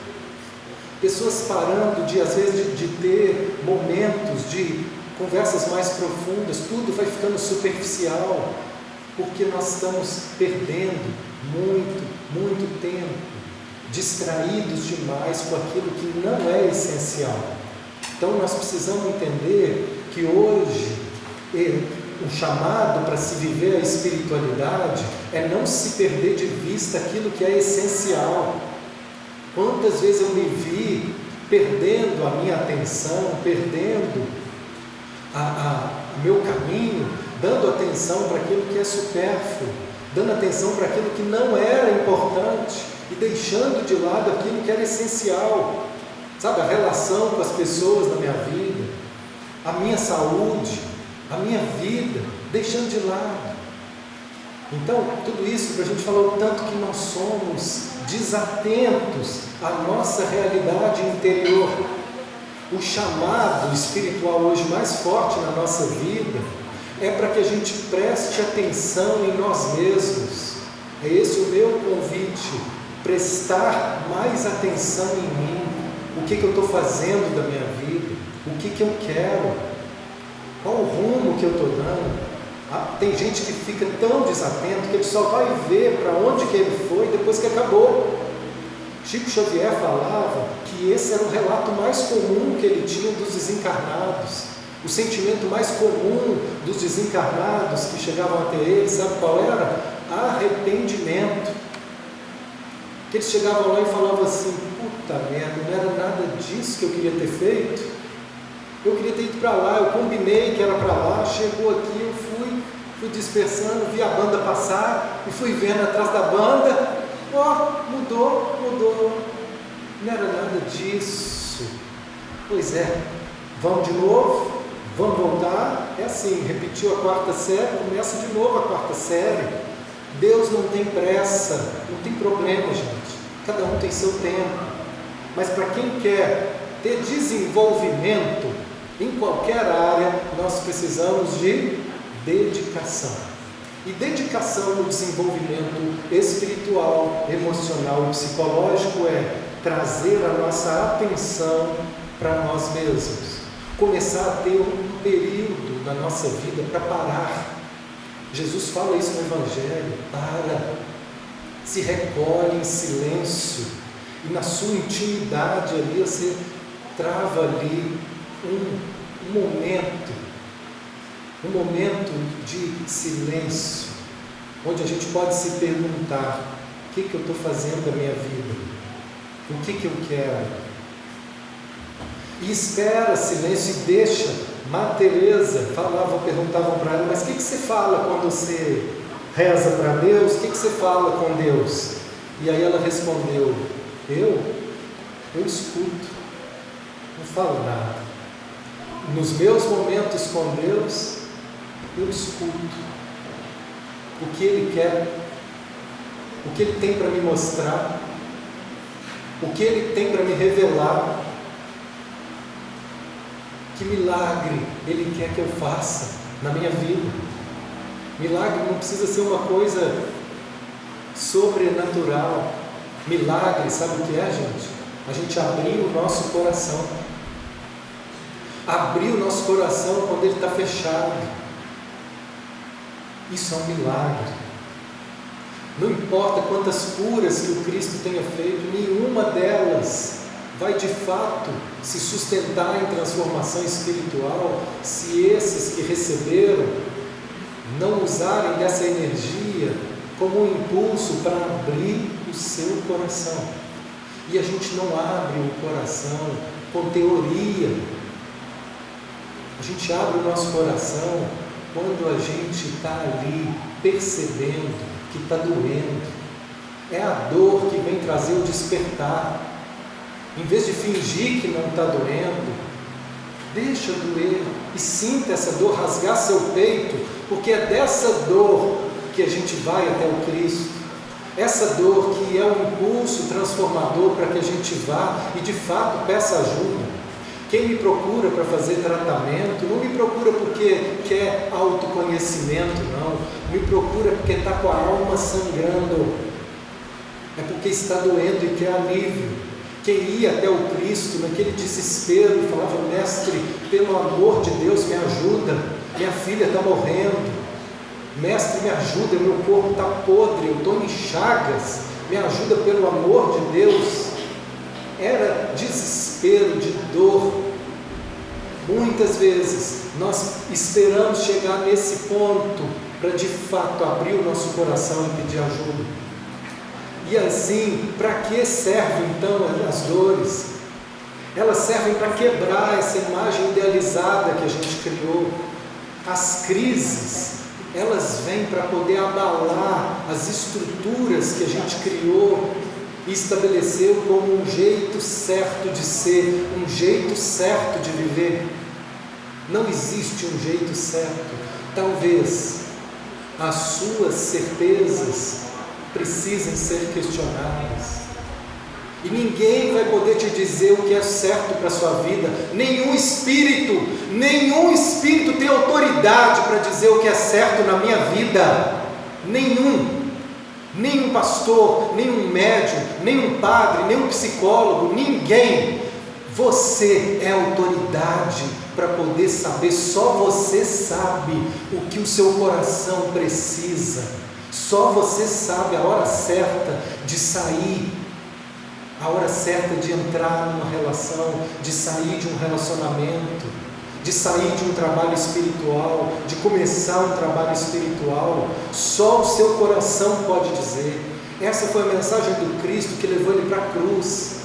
pessoas parando de, às vezes, de ter momentos de conversas mais profundas. Tudo vai ficando superficial, porque nós estamos perdendo muito tempo, distraídos demais com aquilo que não é essencial. Então nós precisamos entender que hoje o chamado para se viver a espiritualidade é não se perder de vista aquilo que é essencial. Quantas vezes eu me vi perdendo a minha atenção, perdendo o meu caminho, dando atenção para aquilo que é supérfluo, dando atenção para aquilo que não era importante e deixando de lado aquilo que era essencial. Sabe, a relação com as pessoas na minha vida, a minha saúde, a minha vida, deixando de lado. Então, tudo isso para a gente falar o tanto que nós somos desatentos à nossa realidade interior. O chamado espiritual hoje mais forte na nossa vida é para que a gente preste atenção em nós mesmos. É esse o meu convite, prestar mais atenção em mim. O que eu estou fazendo da minha vida? O que eu quero? Qual o rumo que eu estou dando? Tem gente que fica tão desatento que ele só vai ver para onde que ele foi depois que acabou. Chico Xavier falava que esse era o relato mais comum que ele tinha dos desencarnados. O sentimento mais comum dos desencarnados que chegavam até ele, sabe qual era? Arrependimento. Que eles chegavam lá e falavam assim: puta merda, não era nada disso que eu queria ter feito. Eu queria ter ido para lá, eu combinei que era para lá, chegou aqui, eu fui dispersando, vi a banda passar e fui vendo atrás da banda, mudou, não era nada disso. Pois é, vamos de novo, vamos voltar, é assim, repetiu a 4ª série, começa de novo a 4ª série. Deus não tem pressa, não tem problema, gente, cada um tem seu tempo, mas para quem quer ter desenvolvimento em qualquer área, nós precisamos de dedicação. E dedicação no desenvolvimento espiritual, emocional e psicológico é trazer a nossa atenção para nós mesmos. Começar a ter um período da nossa vida para parar. Jesus fala isso no Evangelho: para, se recolhe em silêncio, e na sua intimidade ali você trava ali um momento de silêncio, onde a gente pode se perguntar: que eu estou fazendo da minha vida? O que eu quero? E espera silêncio e deixa. Teresa perguntavam para ela, mas o que você fala quando você reza para Deus? O que você fala com Deus? E aí ela respondeu, eu escuto, não falo nada. Nos meus momentos com Deus, eu escuto o que Ele quer, o que Ele tem para me mostrar, o que Ele tem para me revelar. Que milagre Ele quer que eu faça na minha vida. Milagre não precisa ser uma coisa sobrenatural. Milagre, sabe o que é, gente? A gente abrir o nosso coração. Abrir o nosso coração quando ele está fechado. Isso é um milagre. Não importa quantas curas que o Cristo tenha feito, nenhuma delas vai de fato se sustentar em transformação espiritual se esses que receberam não usarem dessa energia como um impulso para abrir o seu coração. E a gente não abre o coração com teoria. A gente abre o nosso coração quando a gente está ali percebendo que está doendo. É a dor que vem trazer o despertar. Em vez de fingir que não está doendo, deixa doer e sinta essa dor, rasgar seu peito, porque é dessa dor que a gente vai até o Cristo. Essa dor que é um impulso transformador para que a gente vá e de fato peça ajuda. Quem me procura para fazer tratamento, não me procura porque quer autoconhecimento, não. Me procura porque está com a alma sangrando. É porque está doendo e quer alívio. Quem ia até o Cristo naquele desespero e falava, mestre, pelo amor de Deus, me ajuda, minha filha está morrendo, mestre, me ajuda, meu corpo está podre, eu estou em chagas, me ajuda pelo amor de Deus. Era desespero, de dor. Muitas vezes nós esperamos chegar nesse ponto para de fato abrir o nosso coração e pedir ajuda. E assim, para que servem então as dores? Elas servem para quebrar essa imagem idealizada que a gente criou. As crises, elas vêm para poder abalar as estruturas que a gente criou e estabeleceu como um jeito certo de ser, um jeito certo de viver. Não existe um jeito certo. Talvez as suas certezas precisem ser questionadas. E ninguém vai poder te dizer o que é certo para a sua vida. Nenhum espírito tem autoridade para dizer o que é certo na minha vida. Nenhum pastor, nenhum médium, nenhum padre, nenhum psicólogo, ninguém. Você é autoridade para poder saber, só você sabe o que o seu coração precisa. Só você sabe a hora certa de sair, a hora certa de entrar numa relação, de sair de um relacionamento, de sair de um trabalho espiritual, de começar um trabalho espiritual. Só o seu coração pode dizer. Essa foi a mensagem do Cristo que levou ele para a cruz,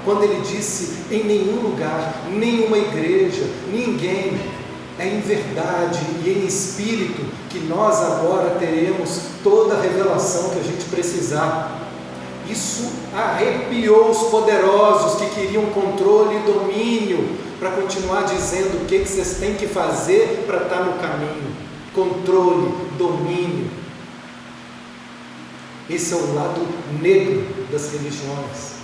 quando ele disse, em nenhum lugar, nenhuma igreja, ninguém, é em verdade e em espírito que nós agora teremos toda a revelação que a gente precisar. Isso arrepiou os poderosos que queriam controle e domínio, para continuar dizendo o que vocês têm que fazer para estar no caminho. Controle, domínio. Esse é o lado negro das religiões.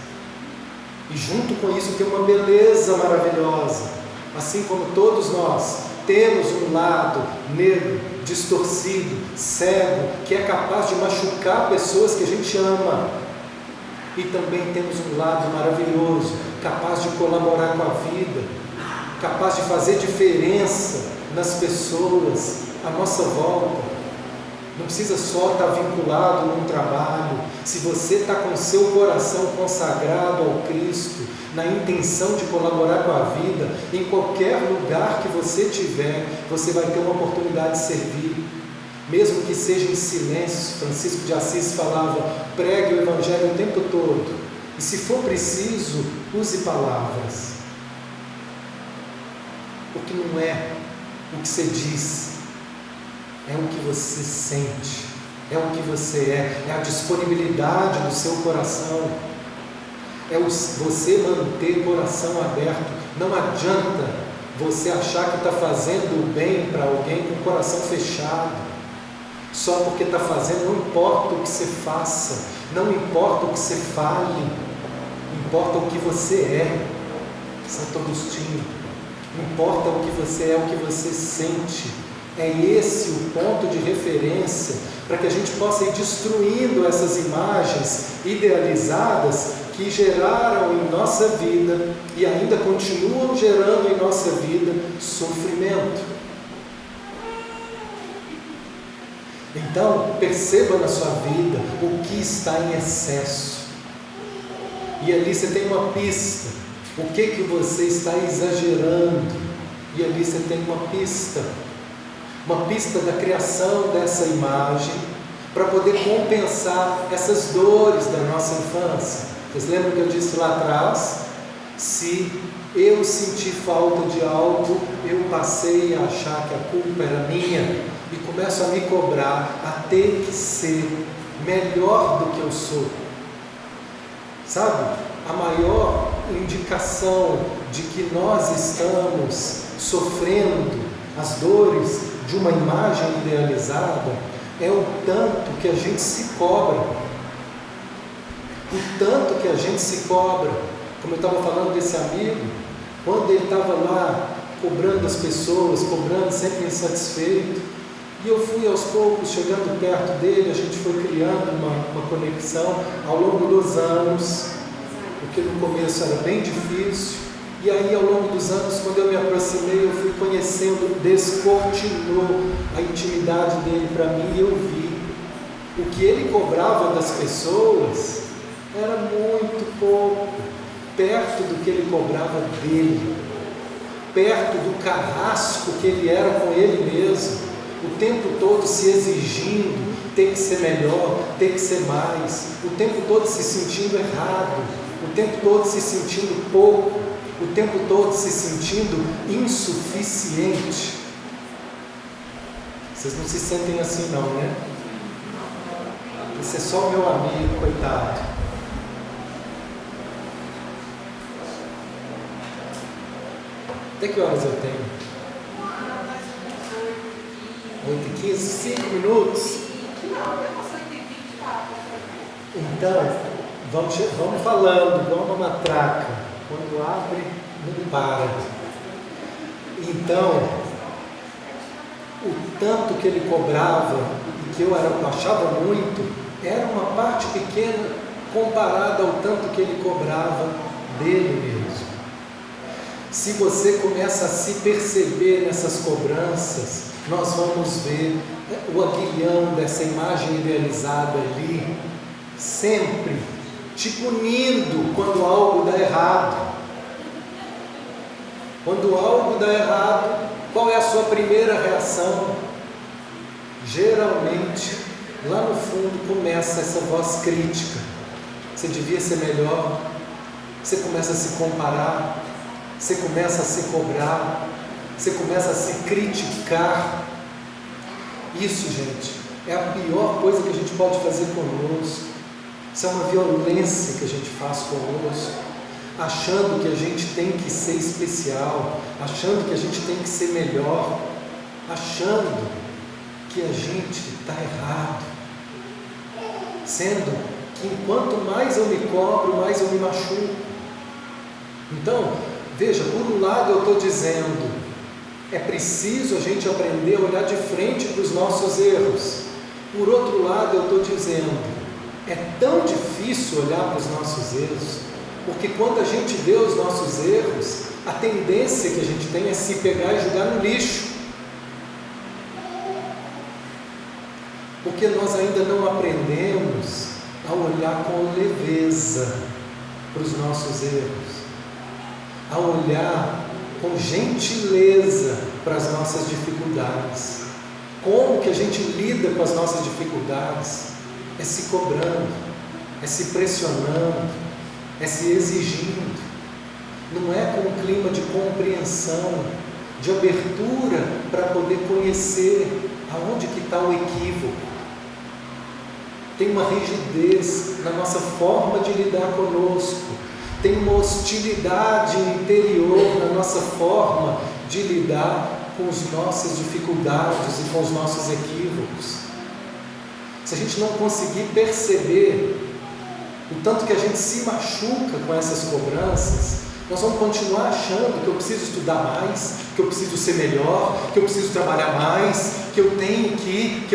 E junto com isso tem uma beleza maravilhosa. Assim como todos nós temos um lado negro, distorcido, cego, que é capaz de machucar pessoas que a gente ama. E também temos um lado maravilhoso, capaz de colaborar com a vida, capaz de fazer diferença nas pessoas à nossa volta. Não precisa só estar vinculado num trabalho. Se você está com o seu coração consagrado ao Cristo, na intenção de colaborar com a vida, em qualquer lugar que você estiver, você vai ter uma oportunidade de servir. mesmo que seja em silêncio. Francisco de Assis falava: pregue o Evangelho o tempo todo, e se for preciso, use palavras, porque não é o que você diz, é o que você sente, é o que você é a disponibilidade do seu coração, é você manter o coração aberto. Não adianta você achar que está fazendo bem para alguém com o coração fechado, só porque está fazendo. Não importa o que você faça, não importa o que você fale, importa o que você é. Santo Agostinho, importa o que você é, o que você sente. É esse o ponto de referência para que a gente possa ir destruindo essas imagens idealizadas que geraram em nossa vida e ainda continuam gerando em nossa vida sofrimento. Então, perceba na sua vida o que está em excesso. E ali você tem uma pista. O que você está exagerando? E ali você tem uma pista da criação dessa imagem, para poder compensar essas dores da nossa infância. Vocês lembram que eu disse lá atrás? Se eu senti falta de algo, eu passei a achar que a culpa era minha e começo a me cobrar, a ter que ser melhor do que eu sou. Sabe? A maior indicação de que nós estamos sofrendo as dores de uma imagem idealizada é o tanto que a gente se cobra. O tanto que a gente se cobra. Como eu estava falando desse amigo, quando ele estava lá cobrando as pessoas, cobrando, sempre insatisfeito, e eu fui aos poucos chegando perto dele, a gente foi criando uma conexão ao longo dos anos, porque no começo era bem difícil. E aí, ao longo dos anos, quando eu me aproximei, eu fui conhecendo, descortinou a intimidade dele para mim, e eu vi o que ele cobrava das pessoas era muito pouco, perto do que ele cobrava dele, perto do carrasco que ele era com ele mesmo, o tempo todo se exigindo, tem que ser melhor, tem que ser mais, o tempo todo se sentindo errado, o tempo todo se sentindo pouco, o tempo todo se sentindo insuficiente. Vocês não se sentem assim não, né? Esse é só o meu amigo, coitado. Até que horas eu tenho? 8h15, 5 minutos? Então, vamos falando, igual uma matraca. Quando abre, não para. Então, o tanto que ele cobrava, e que eu achava muito, era uma parte pequena comparada ao tanto que ele cobrava dele mesmo. Se você começa a se perceber nessas cobranças, nós vamos ver o aguilhão dessa imagem idealizada ali, sempre te punindo quando algo dá errado. Quando algo dá errado, qual é a sua primeira reação? Geralmente, lá no fundo começa essa voz crítica. Você devia ser melhor. Você começa a se comparar, você começa a se cobrar, você começa a se criticar. Isso, gente, é a pior coisa que a gente pode fazer conosco. Isso é uma violência que a gente faz conosco, achando que a gente tem que ser especial, achando que a gente tem que ser melhor, achando que a gente está errado, sendo que enquanto mais eu me cobro, mais eu me machuco. Então, veja, por um lado eu estou dizendo, é preciso a gente aprender a olhar de frente para os nossos erros. Por outro lado eu estou dizendo, é tão difícil olhar para os nossos erros, porque quando a gente vê os nossos erros, a tendência que a gente tem é se pegar e jogar no lixo, porque nós ainda não aprendemos a olhar com leveza para os nossos erros, a olhar com gentileza para as nossas dificuldades. Como que a gente lida com as nossas dificuldades? É se cobrando, é se pressionando, é se exigindo. Não é com um clima de compreensão, de abertura para poder conhecer aonde que está o equívoco. Tem uma rigidez na nossa forma de lidar conosco, tem uma hostilidade interior na nossa forma de lidar com as nossas dificuldades e com os nossos equívocos. Se a gente não conseguir perceber o tanto que a gente se machuca com essas cobranças, nós vamos continuar achando que eu preciso estudar mais, que eu preciso ser melhor, que eu preciso trabalhar mais, que eu tenho que,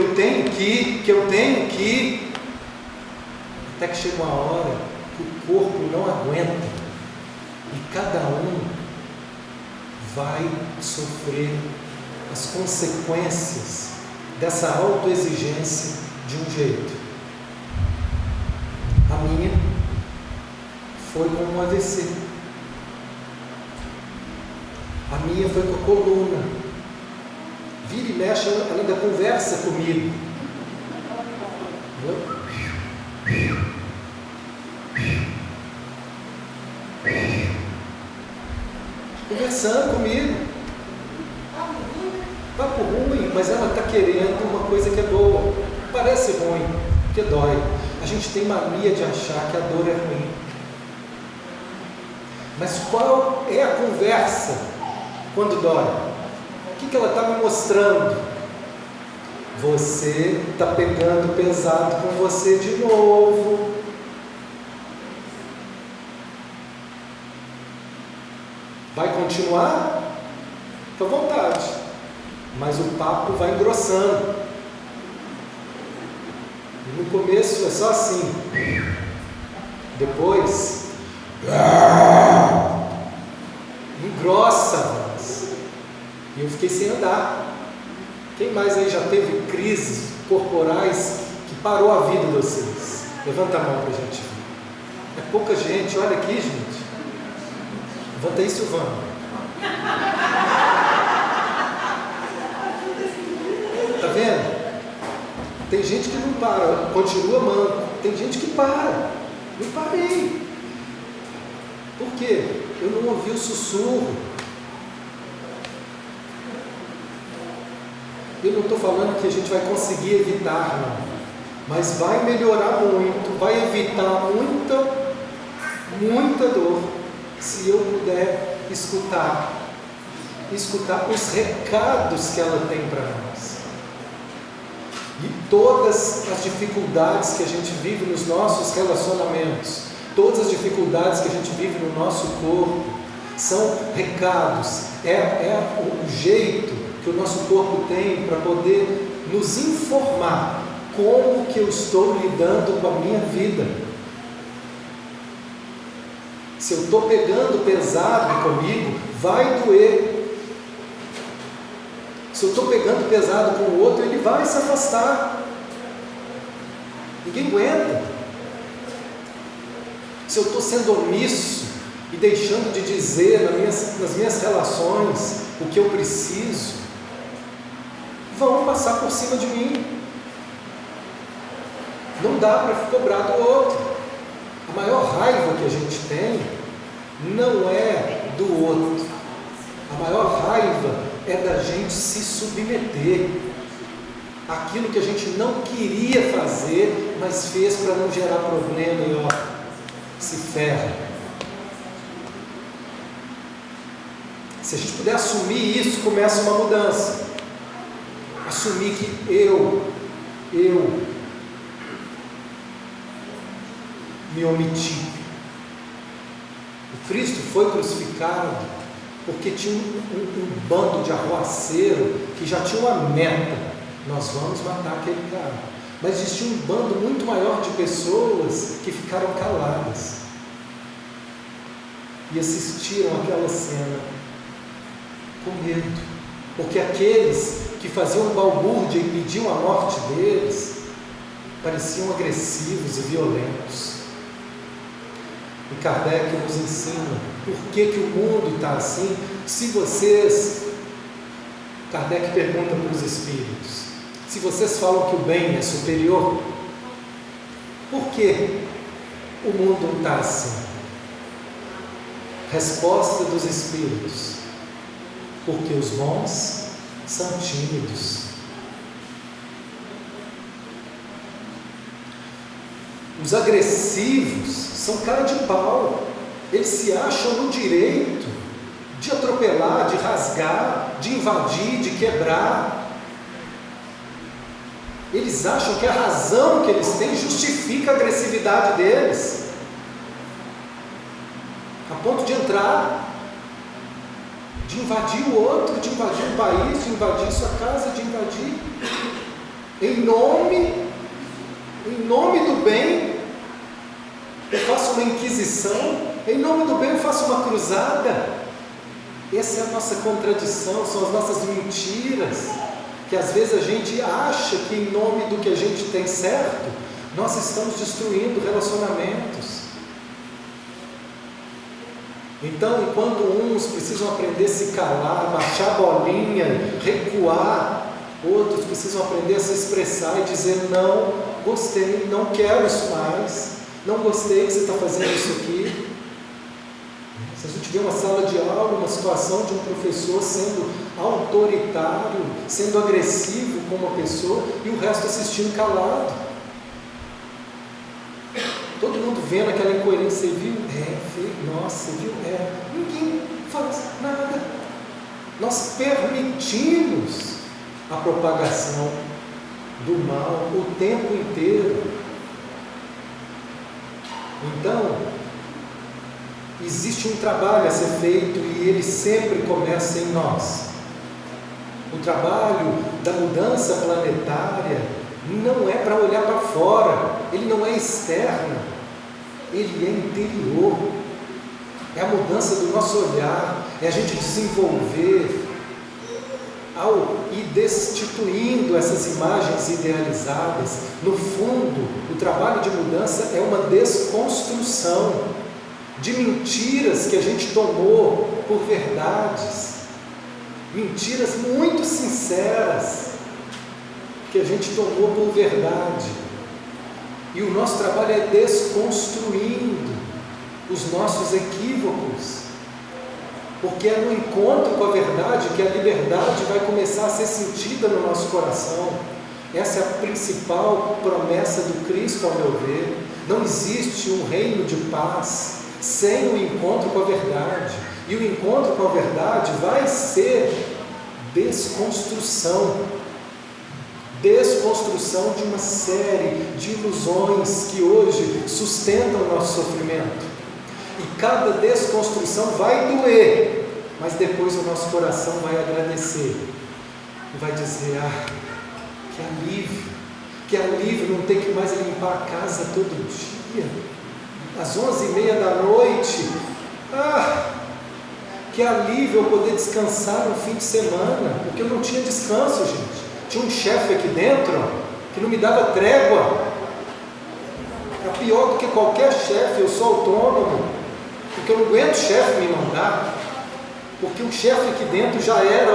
até que chega uma hora que o corpo não aguenta e cada um vai sofrer as consequências dessa autoexigência de um jeito. A minha foi com um AVC. A minha foi com a coluna. Vira e mexe, ela ainda conversa comigo. Conversando comigo. Papo ruim, mas ela está querendo uma coisa que é boa. Parece ruim, porque dói. A gente tem mania de achar que a dor é ruim. Mas qual é a conversa quando dói? O que ela está me mostrando? Você está pegando pesado com você de novo. Vai continuar? Fica à vontade. Mas o papo vai engrossando. No começo é só assim. Depois engrossa a voz. E eu fiquei sem andar. Quem mais aí já teve crises corporais que parou a vida de vocês? Levanta a mão para a gente ver. É pouca gente, olha aqui, gente. Levanta aí, Silvana. Tá vendo? Tem gente que não para, continua manco. Tem gente que para. Eu parei. Por quê? Eu não ouvi o sussurro. Eu não estou falando que a gente vai conseguir evitar, não. Mas vai melhorar muito, vai evitar muita dor, se eu puder escutar os recados que ela tem para nós. E todas as dificuldades que a gente vive nos nossos relacionamentos, todas as dificuldades que a gente vive no nosso corpo, são recados, é o jeito que o nosso corpo tem para poder nos informar como que eu estou lidando com a minha vida. Se eu estou pegando pesado comigo, vai doer. Se eu estou pegando pesado com o outro, ele vai se afastar. Ninguém aguenta. Se eu estou sendo omisso e deixando de dizer nas minhas relações o que eu preciso, vão passar por cima de mim. Não dá para cobrar do outro. A maior raiva que a gente tem não é do outro. A maior raiva é da gente se submeter àquilo que a gente não queria fazer, mas fez para não gerar problema e se ferra. Se a gente puder assumir isso, começa uma mudança. Assumir que eu me omiti. O Cristo foi crucificado porque tinha um bando de arruaceiro que já tinha uma meta: nós vamos matar aquele cara. Mas existia um bando muito maior de pessoas que ficaram caladas e assistiram aquela cena com medo, porque aqueles que faziam balbúrdia e pediam a morte deles pareciam agressivos e violentos. E Kardec nos ensina por que o mundo está assim. Se vocês, Kardec pergunta para os espíritos, Se vocês falam que o bem é superior, por que o mundo não está assim? Resposta dos Espíritos: porque os bons são tímidos. Os agressivos são cara de pau, eles se acham no direito de atropelar, de rasgar, de invadir, de quebrar. Eles acham que a razão que eles têm justifica a agressividade deles, a ponto de entrar, de invadir o outro, de invadir o país, de invadir sua casa, de invadir em nome do bem. Eu faço uma inquisição, em nome do bem eu faço uma cruzada. Essa é a nossa contradição, são as nossas mentiras, que às vezes a gente acha que em nome do que a gente tem certo, nós estamos destruindo relacionamentos. Então, enquanto uns precisam aprender a se calar, baixar a bolinha, recuar, outros precisam aprender a se expressar e dizer: não gostei, não quero isso mais, não gostei que você está fazendo isso aqui. Se a gente vê uma sala de aula, uma situação de um professor sendo autoritário, sendo agressivo com uma pessoa, e o resto assistindo calado, todo mundo vendo aquela incoerência. Você viu? Nossa, você viu? Ninguém faz nada. Nós permitimos a propagação do mal o tempo inteiro. Então, existe um trabalho a ser feito, e ele sempre começa em nós. O trabalho da mudança planetária não é para olhar para fora, ele não é externo, ele é interior. É a mudança do nosso olhar, é a gente desenvolver, ao ir destituindo essas imagens idealizadas. No fundo, o trabalho de mudança é uma desconstrução de mentiras que a gente tomou por verdades, mentiras muito sinceras que a gente tomou por verdade. E o nosso trabalho é desconstruindo os nossos equívocos, porque é no encontro com a verdade que a liberdade vai começar a ser sentida no nosso coração. Essa é a principal promessa do Cristo, ao meu ver. Não existe um reino de paz sem o encontro com a verdade, e o encontro com a verdade vai ser desconstrução de uma série de ilusões que hoje sustentam o nosso sofrimento. E cada desconstrução vai doer, mas depois o nosso coração vai agradecer e vai dizer: que alívio não ter que mais limpar a casa todo dia, às 11h30 da noite. Que alívio eu poder descansar no fim de semana, porque eu não tinha descanso, gente. Tinha um chefe aqui dentro que não me dava trégua. É pior do que qualquer chefe. Eu sou autônomo, porque eu não aguento o chefe me mandar, porque o chefe aqui dentro já era,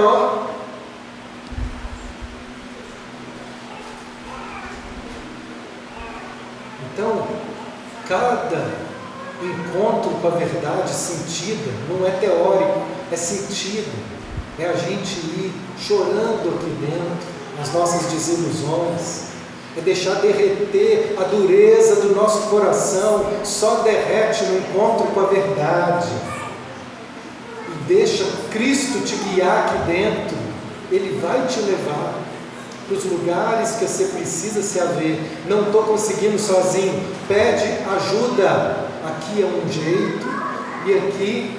Então, cada encontro com a verdade sentida não é teórico, é sentido. É a gente ir chorando aqui dentro as nossas desilusões, é deixar derreter a dureza do nosso coração. Só derrete no encontro com a verdade, e deixa Cristo te guiar aqui dentro. Ele vai te levar para os lugares que você precisa se haver. Não estou conseguindo sozinho, pede ajuda. Aqui é um jeito, e aqui,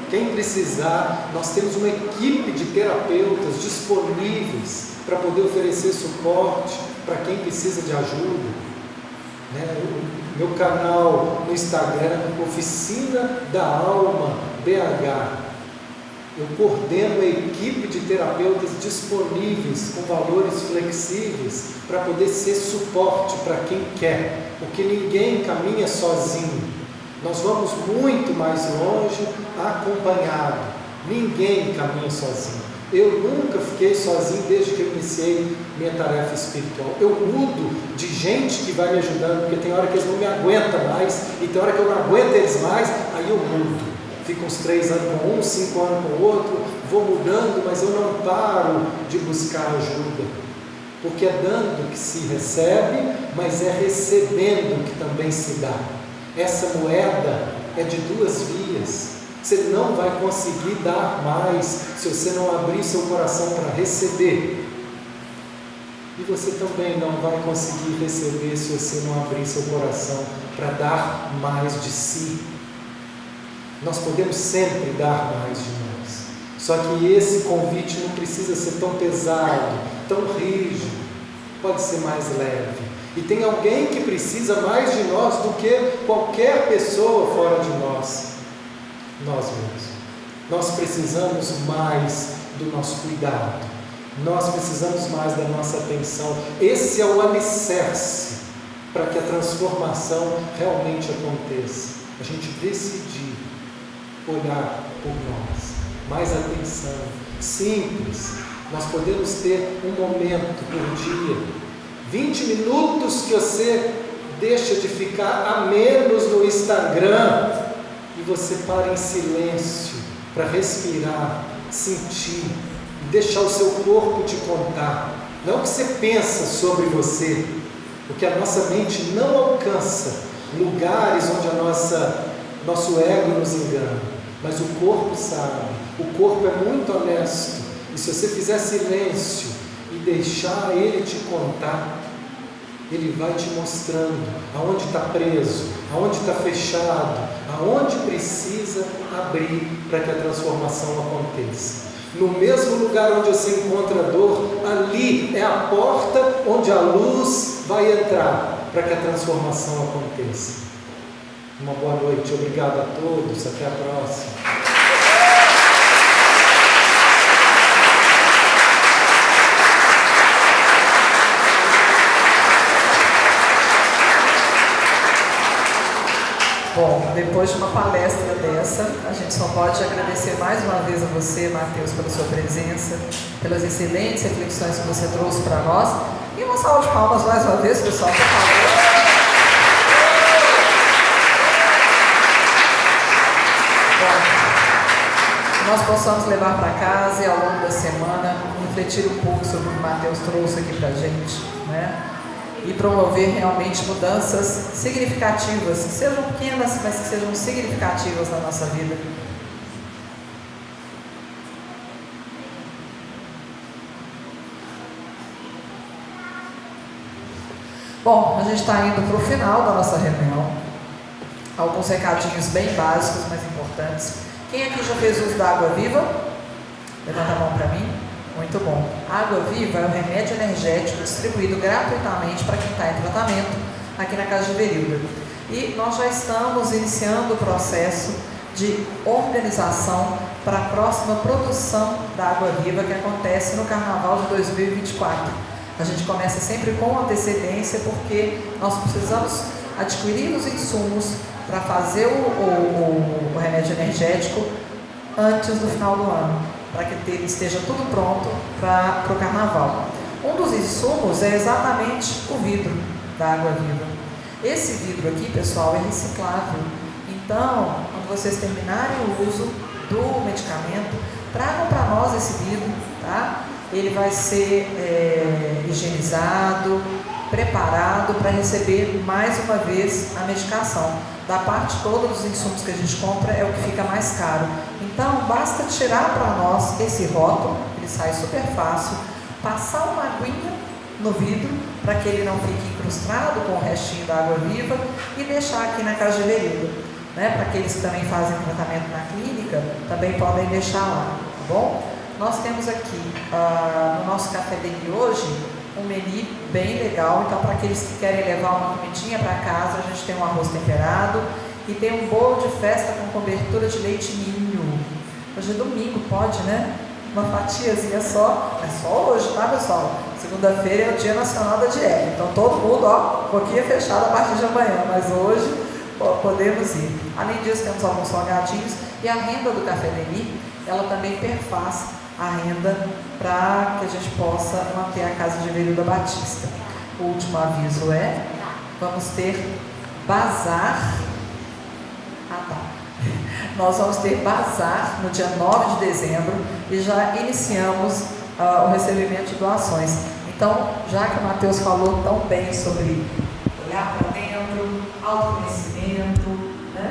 quem precisar, nós temos uma equipe de terapeutas disponíveis para poder oferecer suporte para quem precisa de ajuda. O meu canal no Instagram, Oficina da Alma BH, eu coordeno a equipe de terapeutas disponíveis, com valores flexíveis, para poder ser suporte para quem quer, porque ninguém caminha sozinho. Nós vamos muito mais longe acompanhado. Ninguém caminha sozinho. Eu nunca fiquei sozinho desde que eu iniciei minha tarefa espiritual. Eu mudo de gente que vai me ajudando, porque tem hora que eles não me aguentam mais, e tem hora que eu não aguento eles mais, aí eu mudo. Fico uns 3 anos com um, 5 anos com o outro, vou mudando, mas eu não paro de buscar ajuda. Porque é dando que se recebe, mas é recebendo que também se dá. Essa moeda é de 2 vias. Você não vai conseguir dar mais se você não abrir seu coração para receber. E você também não vai conseguir receber se você não abrir seu coração para dar mais de si. Nós podemos sempre dar mais de nós. Só que esse convite não precisa ser tão pesado, tão rígido. Pode ser mais leve. E tem alguém que precisa mais de nós do que qualquer pessoa fora de nós. Nós mesmos. Nós precisamos mais do nosso cuidado. Nós precisamos mais da nossa atenção. Esse é o alicerce para que a transformação realmente aconteça. A gente decidir olhar por nós. Mais atenção. Simples. Nós podemos ter um momento por dia. 20 minutos que você deixa de ficar a menos no Instagram. E você para em silêncio para respirar, sentir, deixar o seu corpo te contar. Não o que você pensa sobre você, porque a nossa mente não alcança lugares onde nosso ego nos engana, mas o corpo sabe, o corpo é muito honesto, e se você fizer silêncio e deixar ele te contar, ele vai te mostrando aonde está preso, aonde está fechado, aonde precisa abrir para que a transformação aconteça. No mesmo lugar onde você encontra dor, ali é a porta onde a luz vai entrar para que a transformação aconteça. Uma boa noite, obrigado a todos, até a próxima. Bom, depois de uma palestra dessa, a gente só pode agradecer mais uma vez a você, Mateus, pela sua presença, pelas excelentes reflexões que você trouxe para nós. E uma salva de palmas mais uma vez, pessoal, por favor. Bom, que nós possamos levar para casa e ao longo da semana refletir um pouco sobre o que o Mateus trouxe aqui para a gente, né? E promover realmente mudanças significativas, sejam pequenas, mas que sejam significativas na nossa vida. Bom, a gente está indo para o final da nossa reunião. Alguns recadinhos bem básicos, mas importantes. Quem aqui já fez uso da água viva? Levanta a mão para mim. Muito bom. A água viva é um remédio energético distribuído gratuitamente para quem está em tratamento aqui na Casa de Verilda. E nós já estamos iniciando o processo de organização para a próxima produção da água viva que acontece no Carnaval de 2024. A gente começa sempre com antecedência porque nós precisamos adquirir os insumos para fazer o remédio energético antes do final do ano, para que esteja tudo pronto para o Carnaval. Um dos insumos é exatamente o vidro da água viva. Esse vidro aqui, pessoal, é reciclável. Então, quando vocês terminarem o uso do medicamento, tragam para nós esse vidro, tá? Ele vai ser higienizado, preparado para receber mais uma vez a medicação. Da parte toda dos insumos que a gente compra é o que fica mais caro. Então, basta tirar para nós esse rótulo, ele sai super fácil, passar uma aguinha no vidro para que ele não fique incrustado com o restinho da água viva e deixar aqui na Casa de Verilda, né? Para aqueles que também fazem tratamento na clínica, também podem deixar lá, tá bom? Nós temos aqui no nosso café de hoje um menu bem legal. Então, para aqueles que querem levar uma comidinha para casa, a gente tem um arroz temperado e tem um bolo de festa com cobertura de leite ninho. Hoje é domingo, pode, né? Uma fatiazinha só, é só hoje, tá, pessoal? Segunda-feira é o Dia Nacional da Dieta, então todo mundo, boquinha fechada a partir de amanhã, mas hoje podemos ir. Além disso, temos alguns salgadinhos e a renda do Café Deli, ela também perfaz a renda para que a gente possa manter a Casa de Veludo Batista. O último aviso é: vamos ter bazar. Nós vamos ter bazar no dia 9 de dezembro e já iniciamos o recebimento de doações. Então, já que o Mateus falou tão bem sobre olhar para dentro, autoconhecimento,